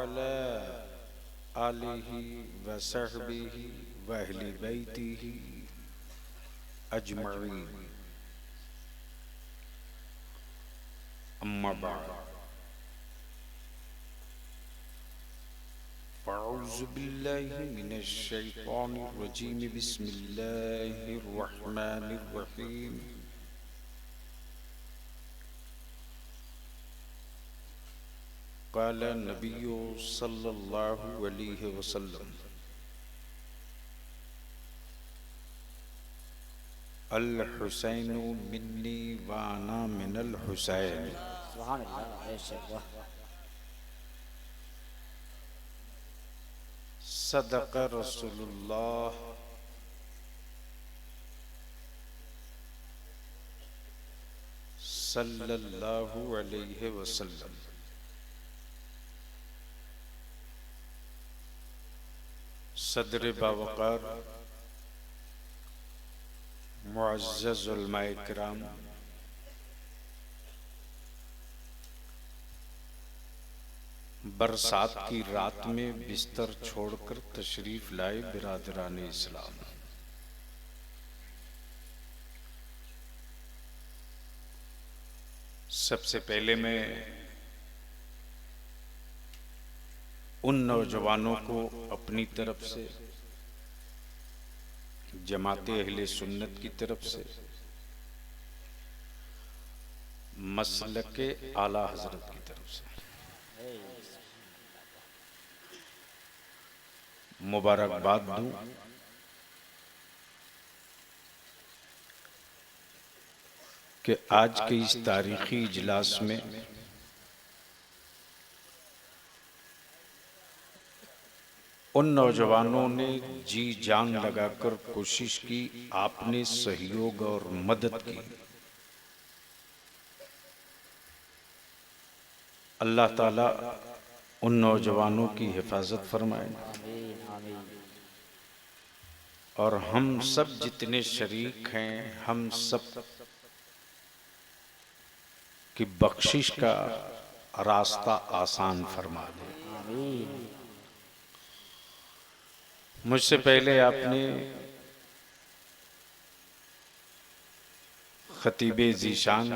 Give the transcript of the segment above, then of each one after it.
अला आलिहि व सहबिहि व अहली बैतिहि अजमईन। अम्मा बाद, अऊज़ु बिल्लाहि मिनश शैतानिर रजीम, बिस्मिल्लाहिर रहमानिर रहीम। क़ाल नबिय्यु सल्लल्लाहु अलैहि वसल्लम, अल हुसैनु मिन्नी व अना मिनल हुसैन। सुभान अल्लाह, बेशक वाह। सदक़ रसूलुल्लाह सल्लल्लाहु अलैहि वसल्लम। सदर बावकार मुअज़्ज़ज़ उलमाए किराम, बरसात की रात में बिस्तर छोड़कर तशरीफ लाए बिरादरान इस्लाम। सबसे पहले मैं उन नौजवानों को अपनी तरफ से, जमाते अहले सुन्नत की तरफ से, मसलके आला हजरत की तरफ से मुबारकबाद दूं कि आज के इस तारीखी इजलास में उन नौजवानों ने जी जान लगाकर कोशिश की, आपने सहयोग और मदद की। अल्लाह ताला उन नौजवानों की हिफाजत फरमाए आमीन आमीन। और हम सब जितने शरीक हैं, हम सब की बख्शिश का रास्ता आसान फरमा दे। आमीन। मुझसे पहले आपने खतीबे ज़ीशान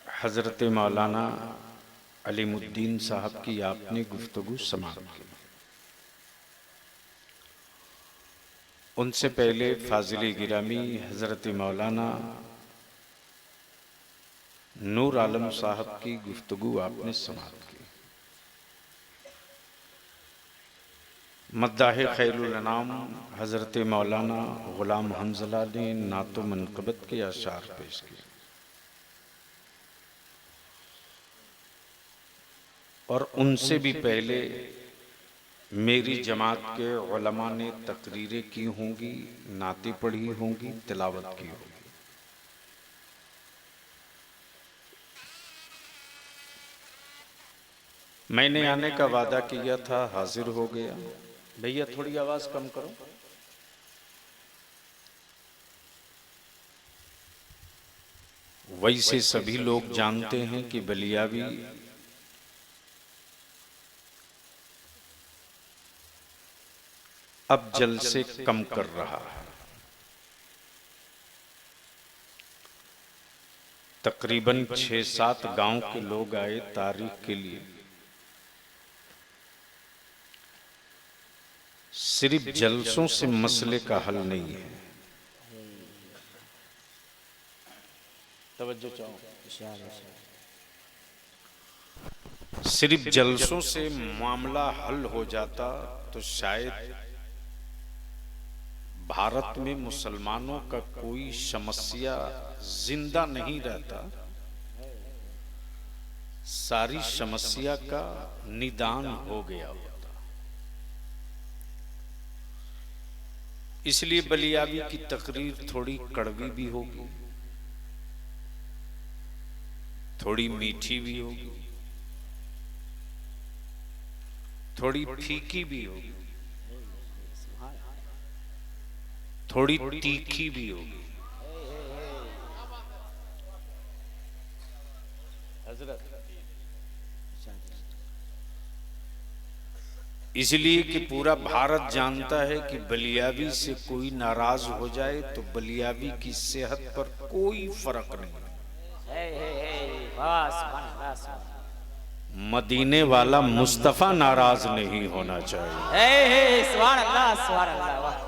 हज़रत मौलाना अलीमुद्दीन साहब की आपने गुफ्तगू समाअत की। उनसे पहले फाजिल गिरामी हज़रत मौलाना नूर आलम साहब की गुफ्तगू आपने समाअत की। मद्दाह खैरुल अनाम हज़रत मौलाना ग़ुलाम हंज़ला ने नातो मनक़बत के अशार पेश किए और उनसे भी पहले मेरी जमात के उलमा ने तकरीरें की होंगी, नातें पढ़ी होंगी, तिलावत की होगी। मैंने आने का वादा किया था, हाजिर हो गया। भैया थोड़ी आवाज कम करो। वैसे सभी लोग जानते हैं कि बलियावी अब जलसे कम कर रहा है। तकरीबन 6-7 गांव के लोग आए तारीख के लिए। सिर्फ जलसों से मसले का हल नहीं है। तवज्जो चाहो। सिर्फ जलसों से मामला हल हो जाता तो शायद भारत में मुसलमानों का कोई समस्या जिंदा नहीं रहता, सारी समस्या का निदान हो गया होता। इसलिए बलियावी की तकरीर थोड़ी कड़वी भी होगी, थोड़ी मीठी भी होगी, थोड़ी फीकी भी होगी, थोड़ी तीखी भी होगी। हजरत इसलिए कि पूरा भारत जानता है कि बलियावी से कोई नाराज हो जाए तो बलियावी की सेहत पर कोई फर्क नहीं। वाह सुभान अल्लाह सुभान मदीने वाला मुस्तफा नाराज नहीं होना चाहिए। सुभान अल्लाह सुभान अल्लाह वाह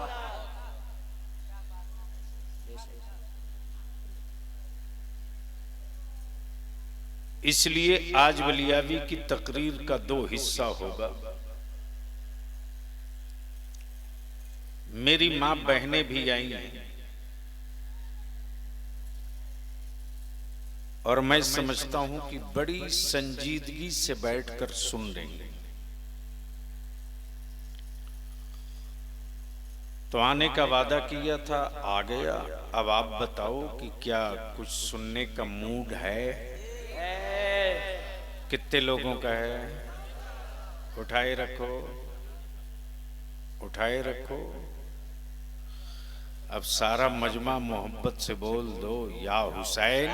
इसलिए आज बलियावी की तकरीर का दो हिस्सा होगा। मेरी मां बहनें भी आई हैं और मैं समझता हूं कि बड़ी संजीदगी से बैठकर सुन रही हैं। तो आने का वादा किया था, आ गया। अब आप बताओ कि क्या कुछ सुनने का मूड है? कितने लोगों का है? उठाए रखो, उठाए रखो। अब सारा मजमा मोहब्बत से बोल दो, या हुसैन,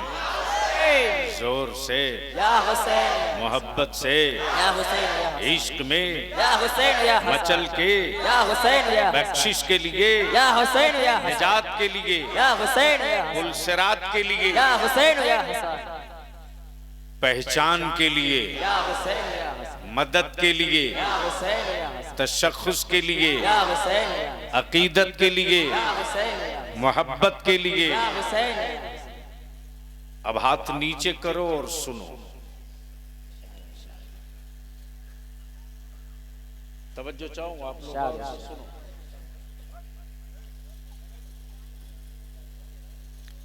जोर से, या हुसैन, मोहब्बत से, या हुसैन, या हुसैन, इश्क में, या हुसैन, या हुसैन, मचल के, या हुसैन, या बख्शिश के लिए, या हुसैन, या हुसैन, निजात के लिए, या हुसैन, या हुसैन, पुलसिरात के लिए, या हुसैन, या हुसैन, पहचान के लिए, या हुसैन, या हुसैन, मदद के लिए, या हुसैन, या हुसैन, तशख्खुस के लिए, या हुसैन, या हुसैन, अकीदत के लिए, या हुसैन, या मोहब्बत के लिए। या हुसैन, या हुसैन। अब हाथ नीचे करो और सुनो। तवज्जो चाहूं आप लोग और सुनो।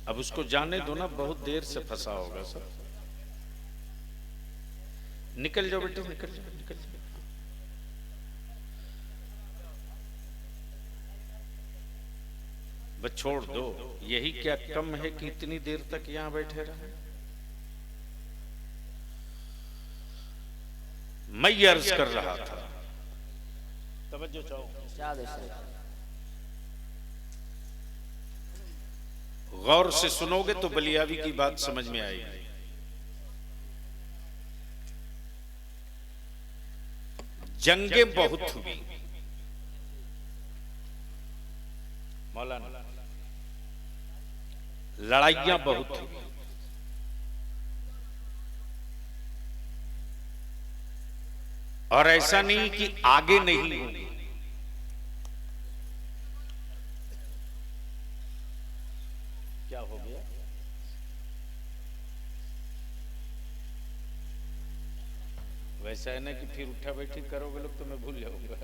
अब उसको जाने दो ना, बहुत देर से फंसा होगा सर। निकल जाओ बेटे, निकल जाओ, निकल जाओ। बस छोड़ दो। यही क्या कम है कि इतनी देर तक यहां बैठे रहे? मैं ये अर्ज कर रहा था, तवज्जो चाहो, गौर से सुनोगे तो बलियावी की बात समझ में आएगी। जंगें बहुत हुई मौलाना, लड़ाइयां बहुत हुई, और ऐसा नहीं कि आगे नहीं होगी। क्या हो गया? वैसा है ना कि फिर उठा बैठी करोगे लोग तो मैं भूल जाऊंगा।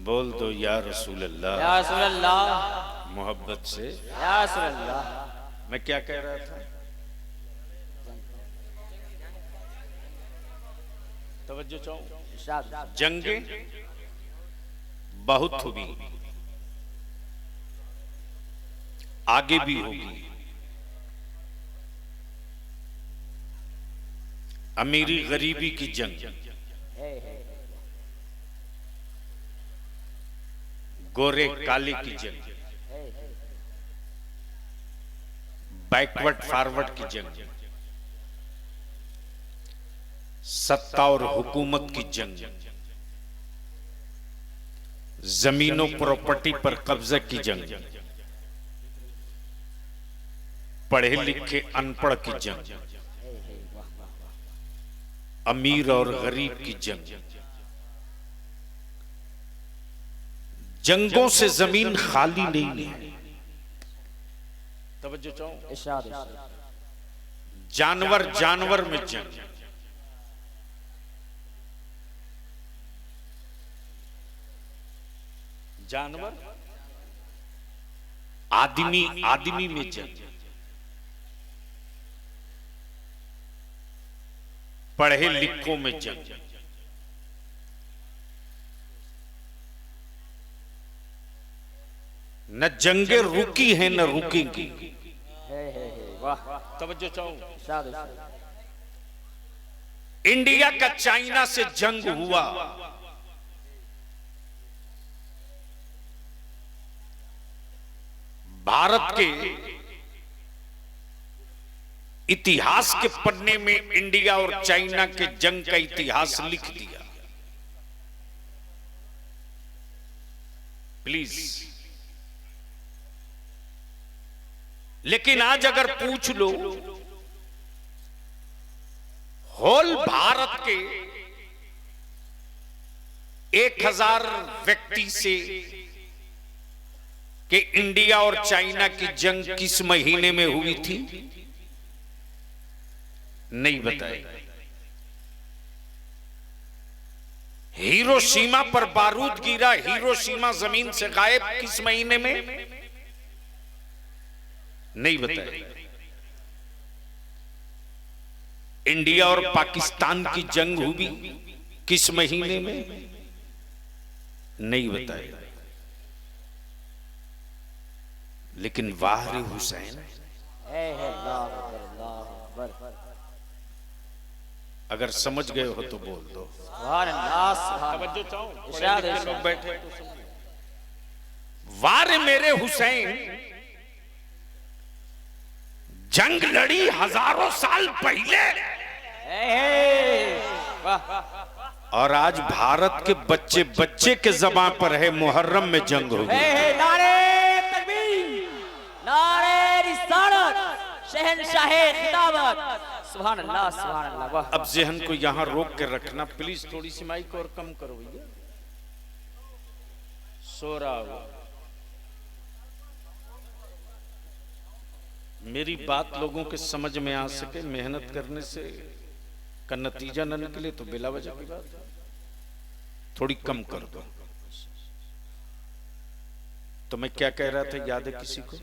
बोल दो या रसूल अल्लाह, या रसूल अल्लाह, मोहब्बत से। या रसूल अल्लाह। मैं क्या कह रहा था? तवज्जो चाहो। जंगें बहुत हुई, आगे भी होगी। अमीरी गरीबी की जंग, गोरे काले की जंग, बैकवर्ड फॉरवर्ड की जंग, सत्ता और हुकूमत की जंग, जमीनों प्रॉपर्टी पर कब्जा की जंग, पढ़े लिखे अनपढ़ की जंग, अमीर और गरीब की जंग। जंगों से जमीन खाली नहीं है। तवज्जो चाहो। जानवर जानवर में जंग, जानवर आदमी आदमी में जंग, पढ़े लिखों में जंग, न जंगे रुकी हैं न रुकेंगी। तवज्जो चाहो। इंडिया का चाइना से जंग हुआ, भारत के इतिहास के पन्ने में इंडिया और चाइना के जंग का इतिहास लिख दिया। प्लीज। लेकिन आज अगर पूछ लो होल भारत के 1000 व्यक्ति से कि इंडिया और चाइना की जंग किस महीने में हुई थी, नहीं बताए। हिरोशिमा पर बारूद गिरा, हिरोशिमा जमीन से गायब किस महीने में, नहीं बताए। इंडिया और पाकिस्तान की जंग हुई किस महीने में, नहीं बताए। लेकिन वाह रे हुसैन, अगर समझ गए हो तो बोल दो। तवज्जो चाहो, लोग बैठे। वाह रे मेरे हुसैन, जंग लड़ी हजारों साल पहले और आज भारत के बच्चे बच्चे के ज़बान पर है मुहर्रम में जंग हो गई। नारे तकबीर, नारे रिसालत, शहंशाहे खिताबत, सुभान अल्लाह, सुभान अल्लाह। वाह। अब जहन को यहां रोक के रखना प्लीज, थोड़ी सी माइक और कम करो भैया, सो रहा हो। मेरी बात लोगों के समझ में आ सके, मेहनत करने से का नतीजा न निकले तो बिला वजह की बात थोड़ी कम कर दो। तो मैं क्या कह रहा था, याद है किसी को?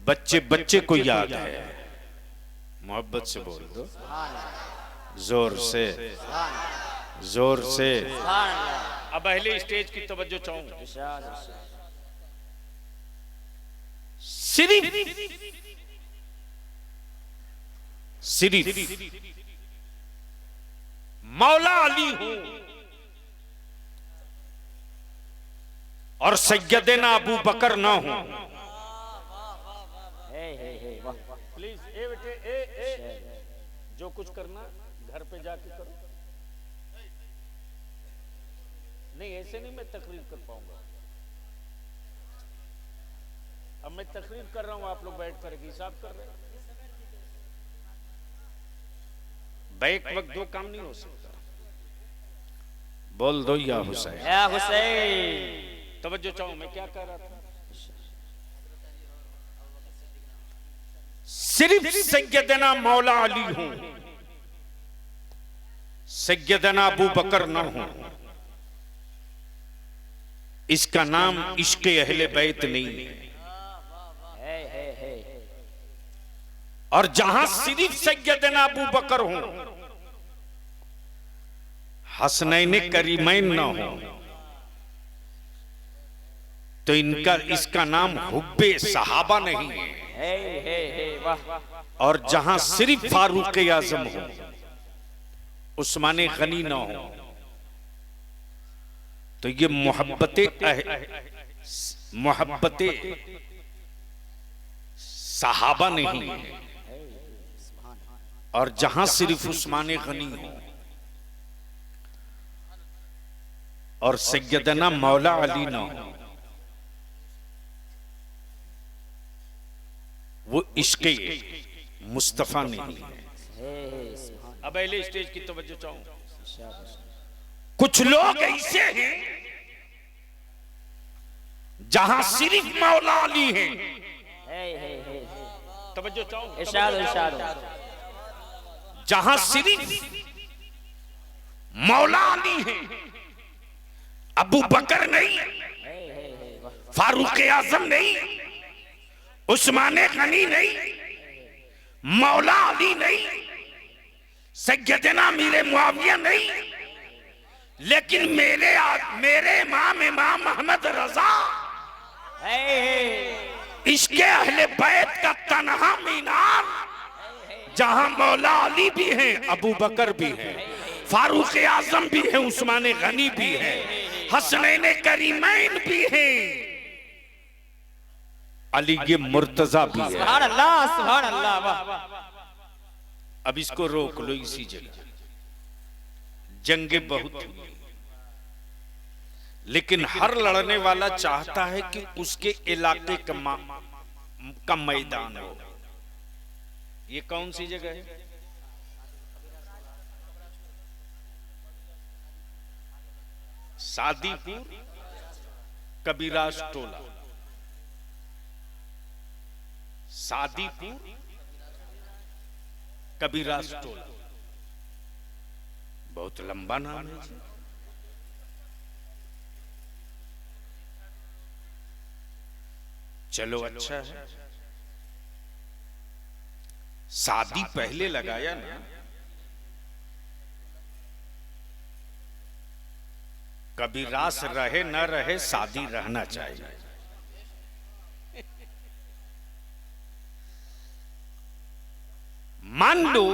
बच्चे बच्चे को याद है, मोहब्बत से बोल दो, जोर से, जोर से। अब पहले स्टेज की तवज्जो चाहूं। सिर्फ मौला अली हूं और सैयदना अबू बकर ना हूं। प्लीज ए बेटे, ए जो कुछ करना घर पे जाके करो। नहीं ऐसे नहीं मैं तकरीर कर पाऊंगा। अब मैं तकरीर कर रहा हूं, आप लोग बैठ कर हिसाब कर रहे हैं। बैक वक्त दो काम नहीं हो सकता। बोल दो या हुसैन, या हुसैन। तवज्जो चाहो, मैं क्या कह रहा था? सिर्फ सैयदना मौला अली हूं, सैयदना अबू बकर ना हूं। इसका नाम इश्क अहले बैत नहीं है। और जहां सिर्फ सैयदना अबू बकर हूं, हसनैन करीमैन ना हो, तो इनका इसका नाम हुब्बे सहाबा नहीं है। और जहां सिर्फ फारूक आजम हो, उस्मान गनी ना हो, तो ये मोहब्बते सहाबा नहीं है। और जहां सिर्फ उस्मान गनी हो और सैयदना मौला अली ना हो, वो इश्क़े मुस्तफा नहीं है। अब अहले स्टेज की तवज्जो चाहूं। कुछ लोग ऐसे हैं जहां सिर्फ मौला अली हैं। तवज्जो चाहूं, इरशाद, इरशाद। जहां सिर्फ मौला अली हैं, अबू बकर नहीं, फारूक आजम नहीं, उस्मान गनी नहीं, मौला अली नहीं, सैयदना मीर मुआविया नहीं, लेकिन मेरे इमाम अहमद रजा इश्क़े अहले बैत का तन्हा मीनार, जहां मौला अली भी हैं, अबू बकर भी हैं, फारूक आजम भी है, उस्मान गनी भी है, हसनैन करीमैन भी है, अली के मुर्तजा भी है। सुभान अल्लाह वाह। अब इसको रोक लो इसी जगह। जंगें बहुत हुई, लेकिन हर लड़ने वाला चाहता है कि उसके इलाके का मैदान हो। ये कौन सी जगह है? सादीपुर कबीराज टोला। सादीपुर कबीराज टोला, बहुत लंबा नाम है जी। चलो अच्छा है, शादी पहले लगाया ना, कभी रास रहे न रहे शादी रहना चाहिए। मान लो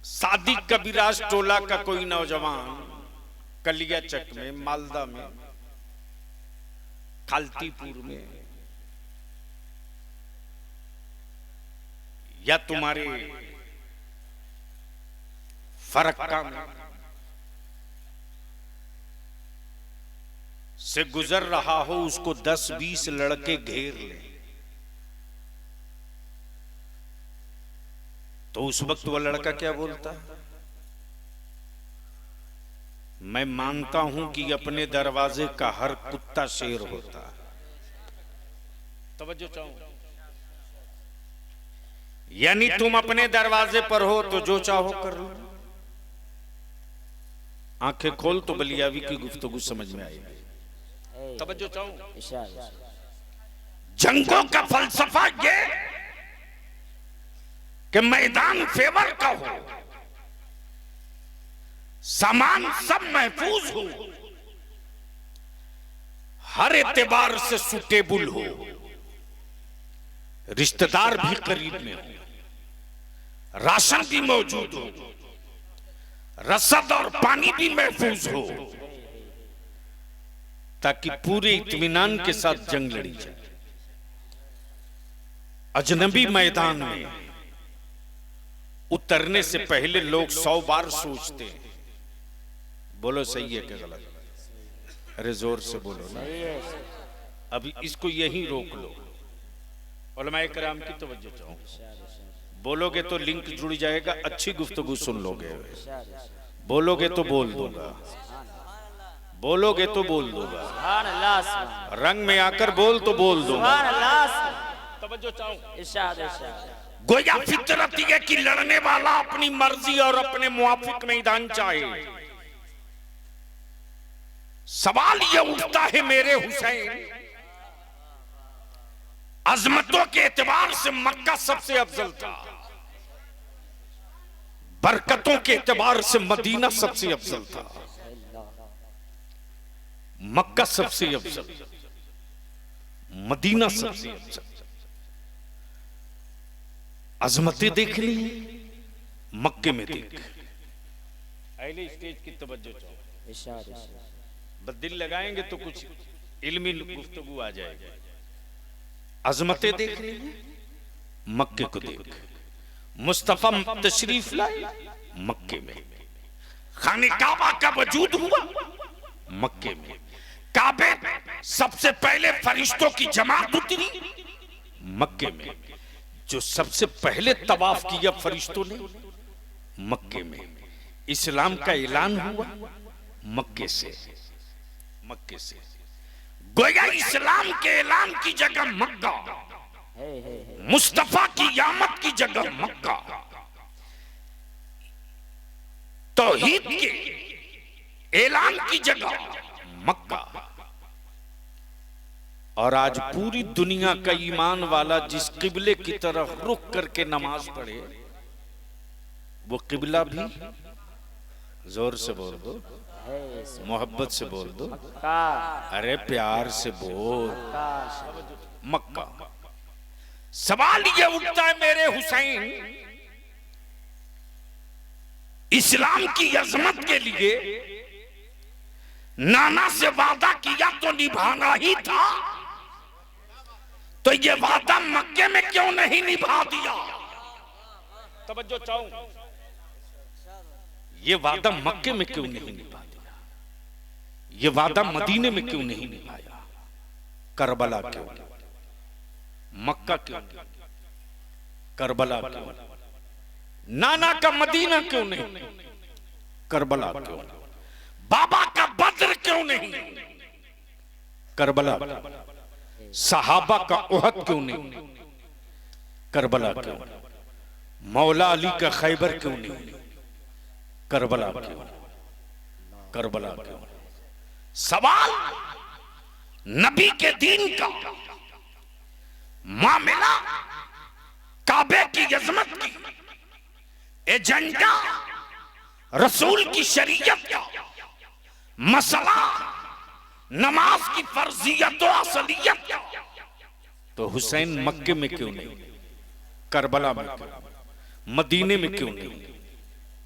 शादी कबीराज टोला का कोई नौजवान कलियाचक में, मालदा में, खालतीपुर में, या तुम्हारे फरक्का में से गुजर रहा हो, उसको 10-20 लड़के घेर ले, तो उस वक्त वह लड़का क्या बोलता? मैं मानता हूं कि अपने दरवाजे का हर कुत्ता शेर होता है। तवज्जो चाहूं, यानी तुम अपने दरवाजे पर हो तो जो चाहो कर लो। आंखें खोल तो बलियावी की गुफ्तगू समझ में आएगी। तवज्जो चाहूं, जंगों का फलसफा ये कि मैदान फेवर का हो, सामान सब महफूज हो, हर एतबार से सुटेबल हो, रिश्तेदार भी करीब में हो, राशन भी मौजूद हो, रसद और पानी भी महफूज हो, ताकि पूरे इत्मीनान के साथ जंग लड़ी जाए। अजनबी मैदान में उतरने से पहले लोग 100 बार सोचते हैं। बोलो सही है कि गलत? अरे जोर से बोलो ना। अभी इसको यहीं रोक लो। उलमाए किराम की तवज्जो चाहूं, बोलोगे तो लिंक जुड़ जाएगा, अच्छी गुफ्तगू सुन लोगे। बोलोगे तो बोल दूंगा, बोलोगे तो बोल दूंगा, रंग में आकर बोल तो बोल दूंगा। तवज्जो चाहूं, इरशाद इरशाद। गोया फितरत ये कि लड़ने वाला अपनी मर्जी और अपने मुआफिक मैदान चाहे। सवाल ये उठता है मेरे हुसैन, अजमतों के एतबार से मक्का सबसे अफजल था, बरकतों के एतबार से मदीना सबसे अफजल था। मक्का सबसे अफजल, मदीना सबसे अफजल। अजमतें देख ली मक्के में देख। अगले स्टेज की तवज्जो चाहो, बस दिल लगाएंगे तो कुछ इल्मी गुफ्तगू आ जाएगी। अजमतें देख ली मक्के को देख। मुस्तफा तशरीफ लाए मक्के में, खाने काबा का वजूद हुआ मक्के में, काबे सबसे पहले फरिश्तों की जमात उतरी मक्के में, जो सबसे पहले तवाफ किया फरिश्तों ने मक्के में, इस्लाम का ऐलान हुआ मक्के से। मक्के से गोया इस्लाम के ऐलान की जगह मक्का, मुस्तफा की यामत की जगह मक्का, तौहीद के ऐलान की जगह मक्का। और आज पूरी दुनिया का ईमान वाला जिस किबले की तरफ रुख करके नमाज पढ़े, वो किबला भी, जोर से बोल दो, मोहब्बत से बोल दो, अरे प्यार से बोल, मक्का। सवाल ये उठता है मेरे हुसैन, इस्लाम की अजमत के लिए नाना से वादा किया तो निभाना ही था, तो ये वादा मक्के में क्यों नहीं निभा दिया? तवज्जो चाहूं, ये वादा मक्के में क्यों नहीं निभा दिया? ये वादा मदीने में क्यों नहीं निभाया? करबला क्यों? मक्का क्यों? करबला क्यों? नाना का मदीना क्यों नहीं? करबला क्यों? बाबा का बद्र क्यों नहीं? करबला क्यों? सहाबा का उहद क्यों नहीं? करबला क्यों? मौला अली का खैबर क्यों नहीं? करबला क्यों? करबला क्यों? सवाल नबी के दीन का, मामला काबे की अजमत की, एजेंडा रसूल की शरीयत का, मसला नमाज की फर्जियत और असलियत का, तो हुसैन मक्के में क्यों नहीं? करबला में क्यों? मदीने में क्यों नहीं?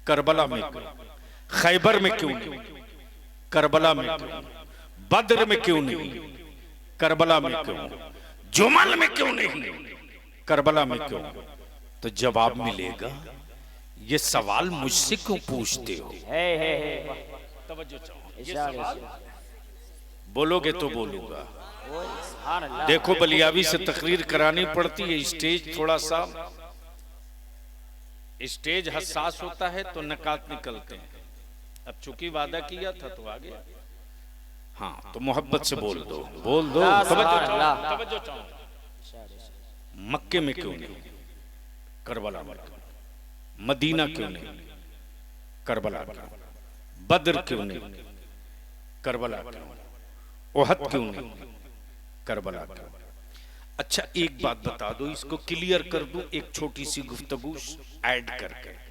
करबला में क्यों? खैबर में क्यों नहीं? करबला में क्यों? बद्र में क्यों नहीं? करबला में क्यों? जुमल में क्यों नहीं? करबला में क्यों? तो जवाब मिलेगा। ये सवाल मुझसे क्यों पूछते हो? तवज्जो चाहो, बोलोगे तो बोलूंगा। देखो बलियावी से तकरीर करानी पड़ती है, स्टेज थोड़ा सा स्टेज हसास होता है तो नकात निकलते हैं। अब चूंकि वादा किया था तो आ गया। हाँ तो मोहब्बत से बोल दो, बोल दो। तवज्जो चाहो, मक्के में क्यों नहीं? करबला में क्यों? मदीना क्यों नहीं? करबला क्यों? बद्र क्यों नहीं? करबला क्यों? उहद क्यों नहीं? करबला क्यों? अच्छा एक बात बता दो, इसको क्लियर कर दूं एक छोटी सी गुफ्तगू ऐड करके।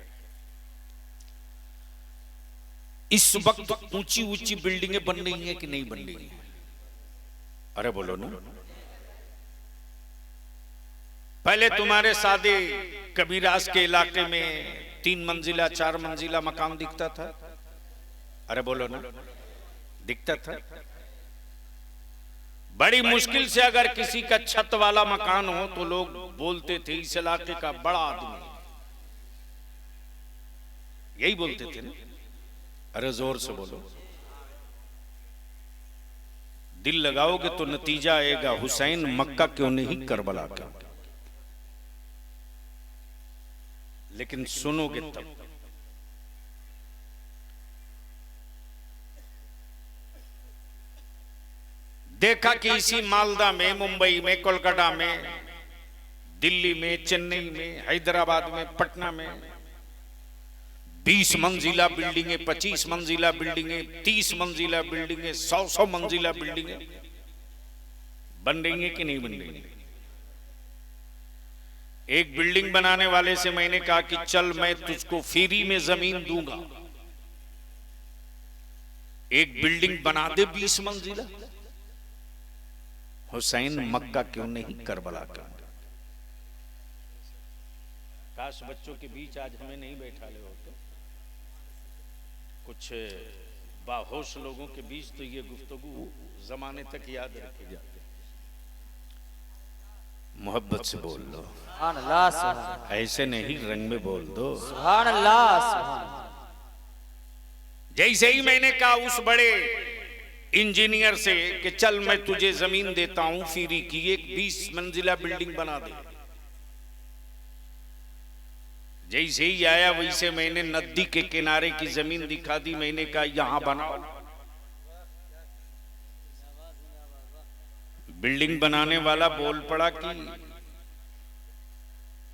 इस वक्त ऊंची ऊंची बिल्डिंगें बन रही हैं कि नहीं बन रही हैं? अरे बोलो ना। पहले तुम्हारे सादे कबीरास के इलाके में 3 मंजिला 4 मंजिला मकान दिखता था। अरे बोलो ना, दिखता था। बड़ी मुश्किल से अगर किसी का छत वाला मकान हो तो लोग बोलते थे इस इलाके का बड़ा आदमी, यही बोलते थे ना। अरे जोर से बोलो, दिल लगाओगे तो नतीजा आएगा। हुसैन मक्का क्यों नहीं? करबला क्यों? लेकिन सुनोगे तब। देखा कि इसी मालदा में, मुंबई में, कोलकाता में, दिल्ली में, चेन्नई में, हैदराबाद में, पटना में 20 मंजिला बिल्डिंगें, 25 मंजिला बिल्डिंगें, 30 मंजिला बिल्डिंगें, 100 मंजिला बिल्डिंगें बन रही हैं कि नहीं बन रही हैं? एक बिल्डिंग बनाने वाले से मैंने कहा कि चल मैं तुझको फ्री में जमीन दूंगा, एक बिल्डिंग बना दे 20 मंजिला। हुसैन मक्का क्यों नहीं? करबला क्यों? काश बच्चों के बीच आज हमें नहीं बैठा ले होते। कुछ बाहोश लोगों के बीच तो ये गुफ्तगू जमाने तक याद रखी जाती। मोहब्बत से बोल लो, ऐसे नहीं रंग में बोल दो। जैसे ही मैंने कहा उस बड़े इंजीनियर से कि चल मैं तुझे जमीन देता हूं फ्री की, एक 20 मंजिला बिल्डिंग बना दे, जैसे ही आया वैसे मैंने नदी के किनारे की जमीन दिखा दी। मैंने कहा यहां बनाओ। बिल्डिंग बनाने वाला बोल पड़ा कि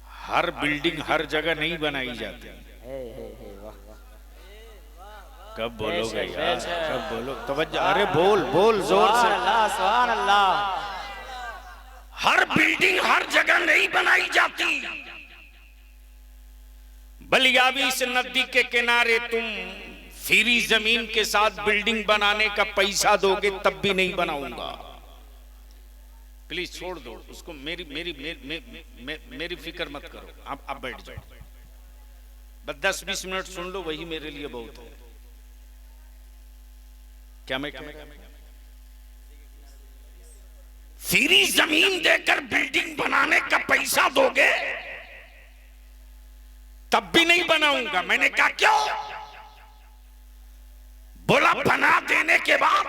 हर बिल्डिंग हर जगह नहीं बनाई जाती। कब बोलोगे यार, कब बोलो? तवज्जो, अरे बोल बोल जोर से। सुभान अल्लाह। हर बिल्डिंग हर जगह नहीं बनाई जाती। बलियावी से नदी के किनारे तुम फ्री जमीन के साथ बिल्डिंग बनाने का पैसा दोगे तब भी नहीं बनाऊंगा। प्लीज छोड़ दो उसको, मेरी फिक्र मत करो। आप बैठ जाओ। बस 10-20 मिनट सुन लो, वही मेरे लिए बहुत है। क्या मैं फ्री जमीन देकर बिल्डिंग बनाने का पैसा दोगे? तब भी नहीं बनाऊंगा। मैंने कहा क्यों? बोला बना देने के बाद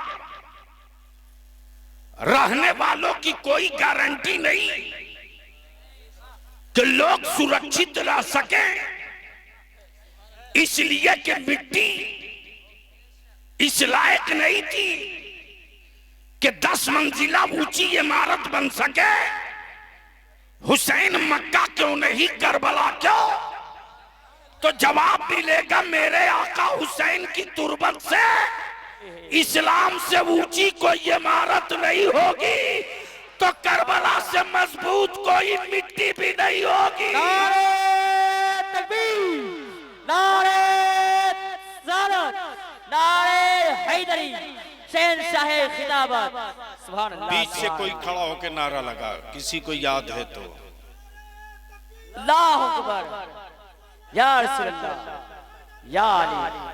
रहने वालों की कोई गारंटी नहीं कि लोग सुरक्षित रह सके, इसलिए कि मिट्टी इस लायक नहीं थी कि 10 मंजिला ऊंची इमारत बन सके। हुसैन मक्का क्यों नहीं, करबला क्यों? तो जवाब मिलेगा मेरे आका हुसैन की तुरबत से इस्लाम से ऊंची कोई इमारत नहीं होगी, तो करबला से मजबूत कोई मिट्टी भी नहीं होगी। नारे तकबीर, नारे सलात, नारे हैदरी, शहंशाह खिलाफत। सुभान अल्लाह। बीच से कोई खड़ा होकर नारा लगा, किसी को याद है तो। अल्लाहु अकबर, या रसूल अल्लाह, या अली।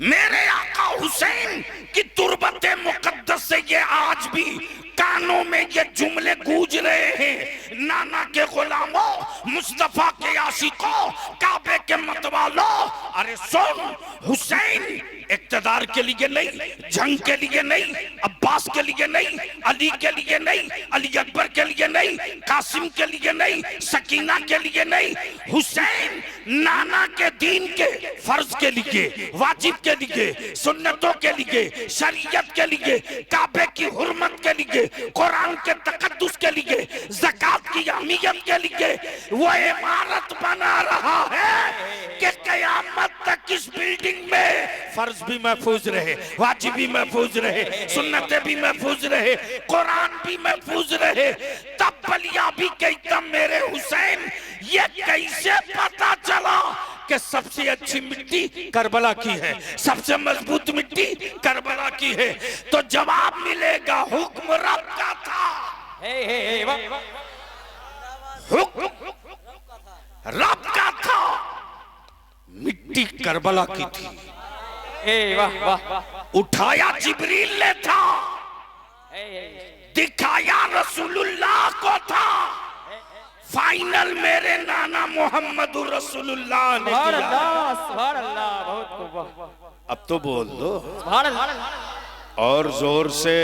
मेरे आका हुसैन की तुरबत मुकद्दस से ये आज भी कानों में ये जुमले गूंज रहे हैं। नाना के गुलामों, मुस्तफा के आशिकों, काबे के मतवालों, अरे सुन, हुसैन इक्तदार के लिए नहीं, जंग के लिए नहीं, अब्बास के लिए नहीं, अली के लिए नहीं, अली अकबर के लिए नहीं, कासिम के लिए नहीं, सकीना के लिए नहीं, हुसैन नाना के दीन के फर्ज के लिए, वाजिब के लिए, सुन्नतों के लिए, शरीयत के लिए, काबे की हुर्मत के लिए, कुरान के तकद्दुस के लिए, ज़कात की अहमियत के लिए वो इमारत बना रहा है कि क़यामत तक इस बिल्डिंग में फर्ज भी महफूज रहे, वाजिब भी महफूज रहे, सुन्नतें भी महफूज रहे, कुरान भी महफूज रहे। तब बलिया भी कहता मेरे हुसैन, ये कैसे पता चला कि सबसे अच्छी मिट्टी करबला की है, सबसे मजबूत मिट्टी करबला की है? तो जवाब मिलेगा हुक्म रब का था। हुक्म रब का था, मिट्टी करबला की थी। वाह वाह। उठाया जिब्रील ने था, दिखाया रसूलुल्लाह को था, फाइनल मेरे नाना मोहम्मद रसूलुल्लाह ने सुभान किया। अल्लाह, सुभान अल्लाह, बहुत खूब। अब तो बोल दो सुभान अल्लाह, और जोर से,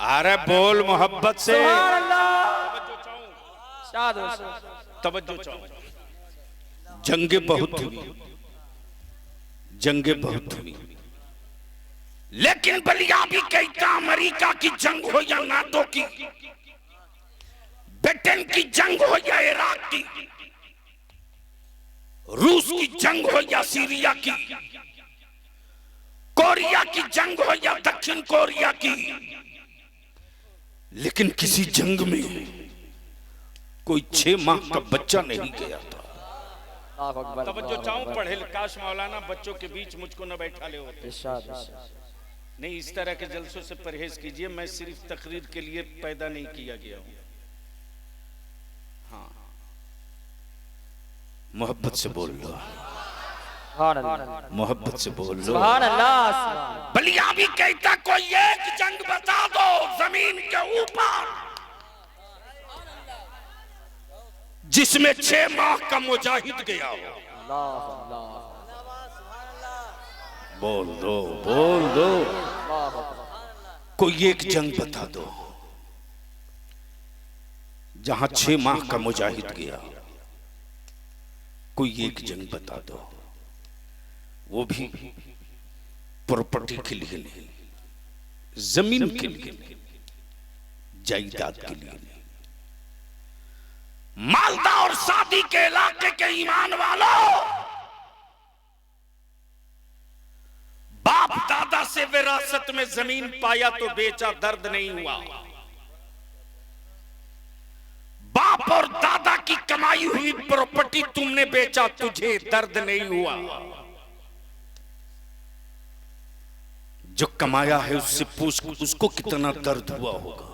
अरे बोल मोहब्बत से। सुभान अल्लाह। शाद हो, तवज्जो चाहो। जंगे बहुत हुई, जंगे बहुत हुई, लेकिन बलिया भी कहता अमेरिका की जंग हो या नाटो की, ब्रिटेन की जंग हो या इराक की, रूस की जंग हो या सीरिया की, कोरिया की जंग हो या दक्षिण कोरिया की, लेकिन किसी जंग में कोई 6 माह का बच्चा नहीं गया था। तवज्जो चाहूं, पढ़े काश मौलाना बच्चों के बीच मुझको न बैठा ले होते। नहीं, इस तरह के जलसों से परहेज कीजिए, मैं सिर्फ तकरीर के लिए पैदा नहीं किया गया हूं। हाँ, मोहब्बत से बोल लो, मोहब्बत से बोल लो। सुभान अल्लाह। बलिया भी कहता कोई एक जंग बता दो जमीन के ऊपर जिसमें 6 माह का मुजाहिद गया हो। बोल दो, बोल दो, कोई एक जंग बता दो जहां 6 माह का मुजाहिद गया। कोई एक जंग बता दो, वो भी प्रॉपर्टी के लिए नहीं, जमीन के लिए नहीं, जायदाद के लिए नहीं। मालदा और शादी के इलाके के ईमान वालों, बाप दादा से विरासत में जमीन पाया तो बेचा, दर्द नहीं हुआ। बाप और दादा की कमाई हुई प्रॉपर्टी तुमने बेचा, तुझे दर्द नहीं हुआ। जो कमाया है उससे पूछ उसको कितना दर्द हुआ होगा।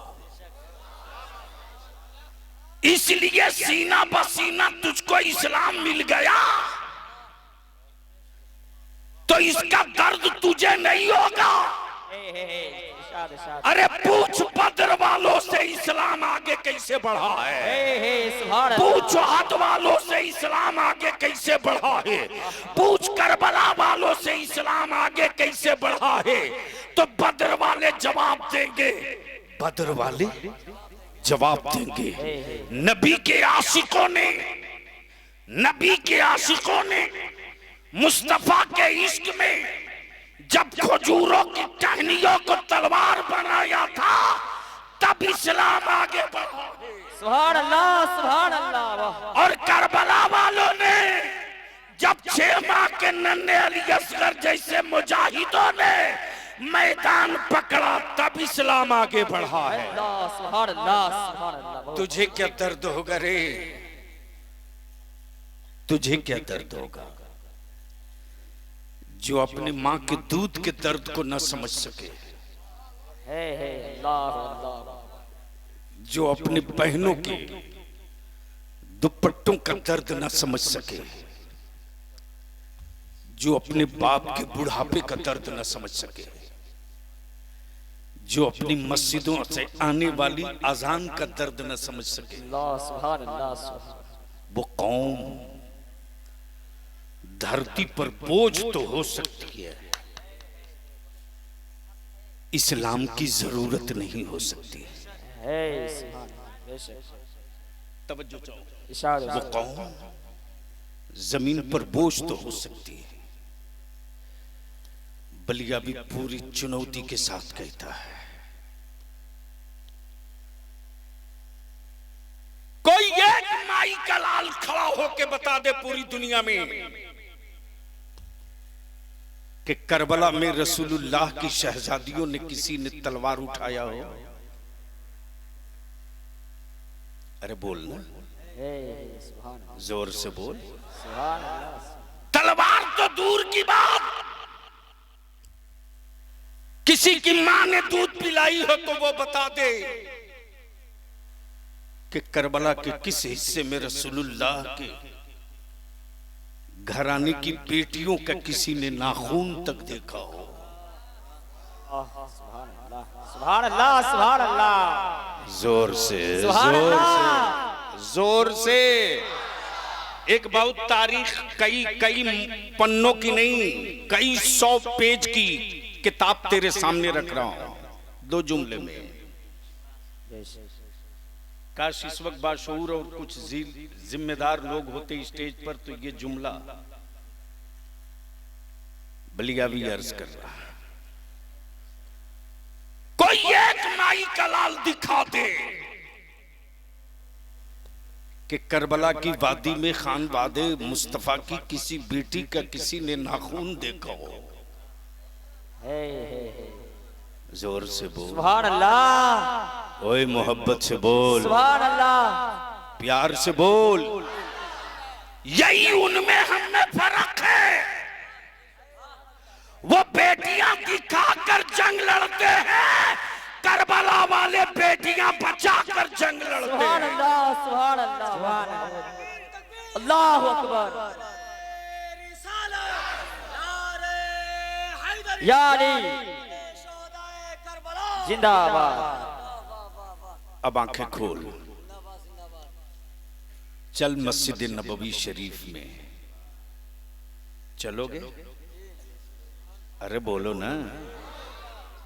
इसलिए सीना बसीना तुझको इस्लाम मिल गया तो इसका दर्द तुझे नहीं होगा। अरे पूछ बदर वालों से इस्लाम आगे कैसे बढ़ा है, पूछ हद वालों से इस्लाम आगे कैसे बढ़ा है, पूछ करबला वालों से इस्लाम आगे कैसे बढ़ा है। तो बदर वाले जवाब देंगे, बदर वाले जवाब देंगे। नबी के आशिकों ने, नबी के आशिकों ने मुस्तफा के इश्क में जब खजूरों की टहनियों को तलवार बनाया था तब इस्लाम आगे बढ़ा। सुभान अल्लाह, सुभान अल्लाह। और करबला वालों ने जब 6 माह के नन्हे अली असगर जैसे मुजाहिदों ने मैदान पकड़ा तब इस्लाम आगे बढ़ा है। सुभान अल्लाह, सुभान अल्लाह। तुझे क्या दर्द होगा रे, तुझे क्या दर्द होगा जो अपनी माँ के दूध के दर्द को न समझ सके, जो अपनी बहनों के दुपट्टों का दर्द न समझ सके, जो अपने बाप के बुढ़ापे का दर्द न समझ सके, जो अपनी मस्जिदों से आने वाली अजान का दर्द न समझ सके, वो कौम धरती पर बोझ तो हो सकती है, इस्लाम की जरूरत नहीं हो सकती है। तवज्जो चाहो। वो कौम जमीन पर बोझ तो हो सकती है। बलिया भी पूरी चुनौती के साथ कहता है, कोई एक माई का लाल खड़ा होके बता दे पूरी दुनिया में कि करबला में रसूलुल्लाह की शहजादियों ने किसी ने तलवार उठाया हो। अरे बोल ना, जोर से बोल। तलवार तो दूर की बात, किसी की मां ने दूध पिलाई हो तो वो बता दे कि करबला के किस हिस्से में रसूलुल्लाह के घराने की बेटियों का किसी ने नाखून तक देखा हो। सुभान अल्लाह, सुभान अल्लाह। जोर से, जोर से, जोर से। एक बहुत तारीख कई पन्नों की नहीं, कई 100 पेज की किताब तेरे सामने रख रहा हूं 2 जुमले में। काश इस वक्त बाशऊर और कुछ जिम्मेदार लोग होते स्टेज पर तो ये जुमला बलिया भी अर्ज कर रहा। कोई एक माई का लाल दिखा दे कि करबला की वादी में खान वादे मुस्तफा की किसी बेटी का किसी ने नाखून देखा हो। जोर से बोल। सुभान अल्लाह। ओए मोहब्बत से बोल। सुभान अल्लाह। प्यार से बोल। यही उनमें हमें फर्क है। वो बेटियां दिखाकर जंग लड़ते हैं, करबला वाले बेटियां बचाकर जंग लड़ते हैं। सुभान अल्लाह, सुभान अल्लाह। अल्लाहु अकबर। या अली जिंदाबाद। अब आंखें खोल, चल मस्जिद नबवी शरीफ में चलोगे? अरे बोलो ना,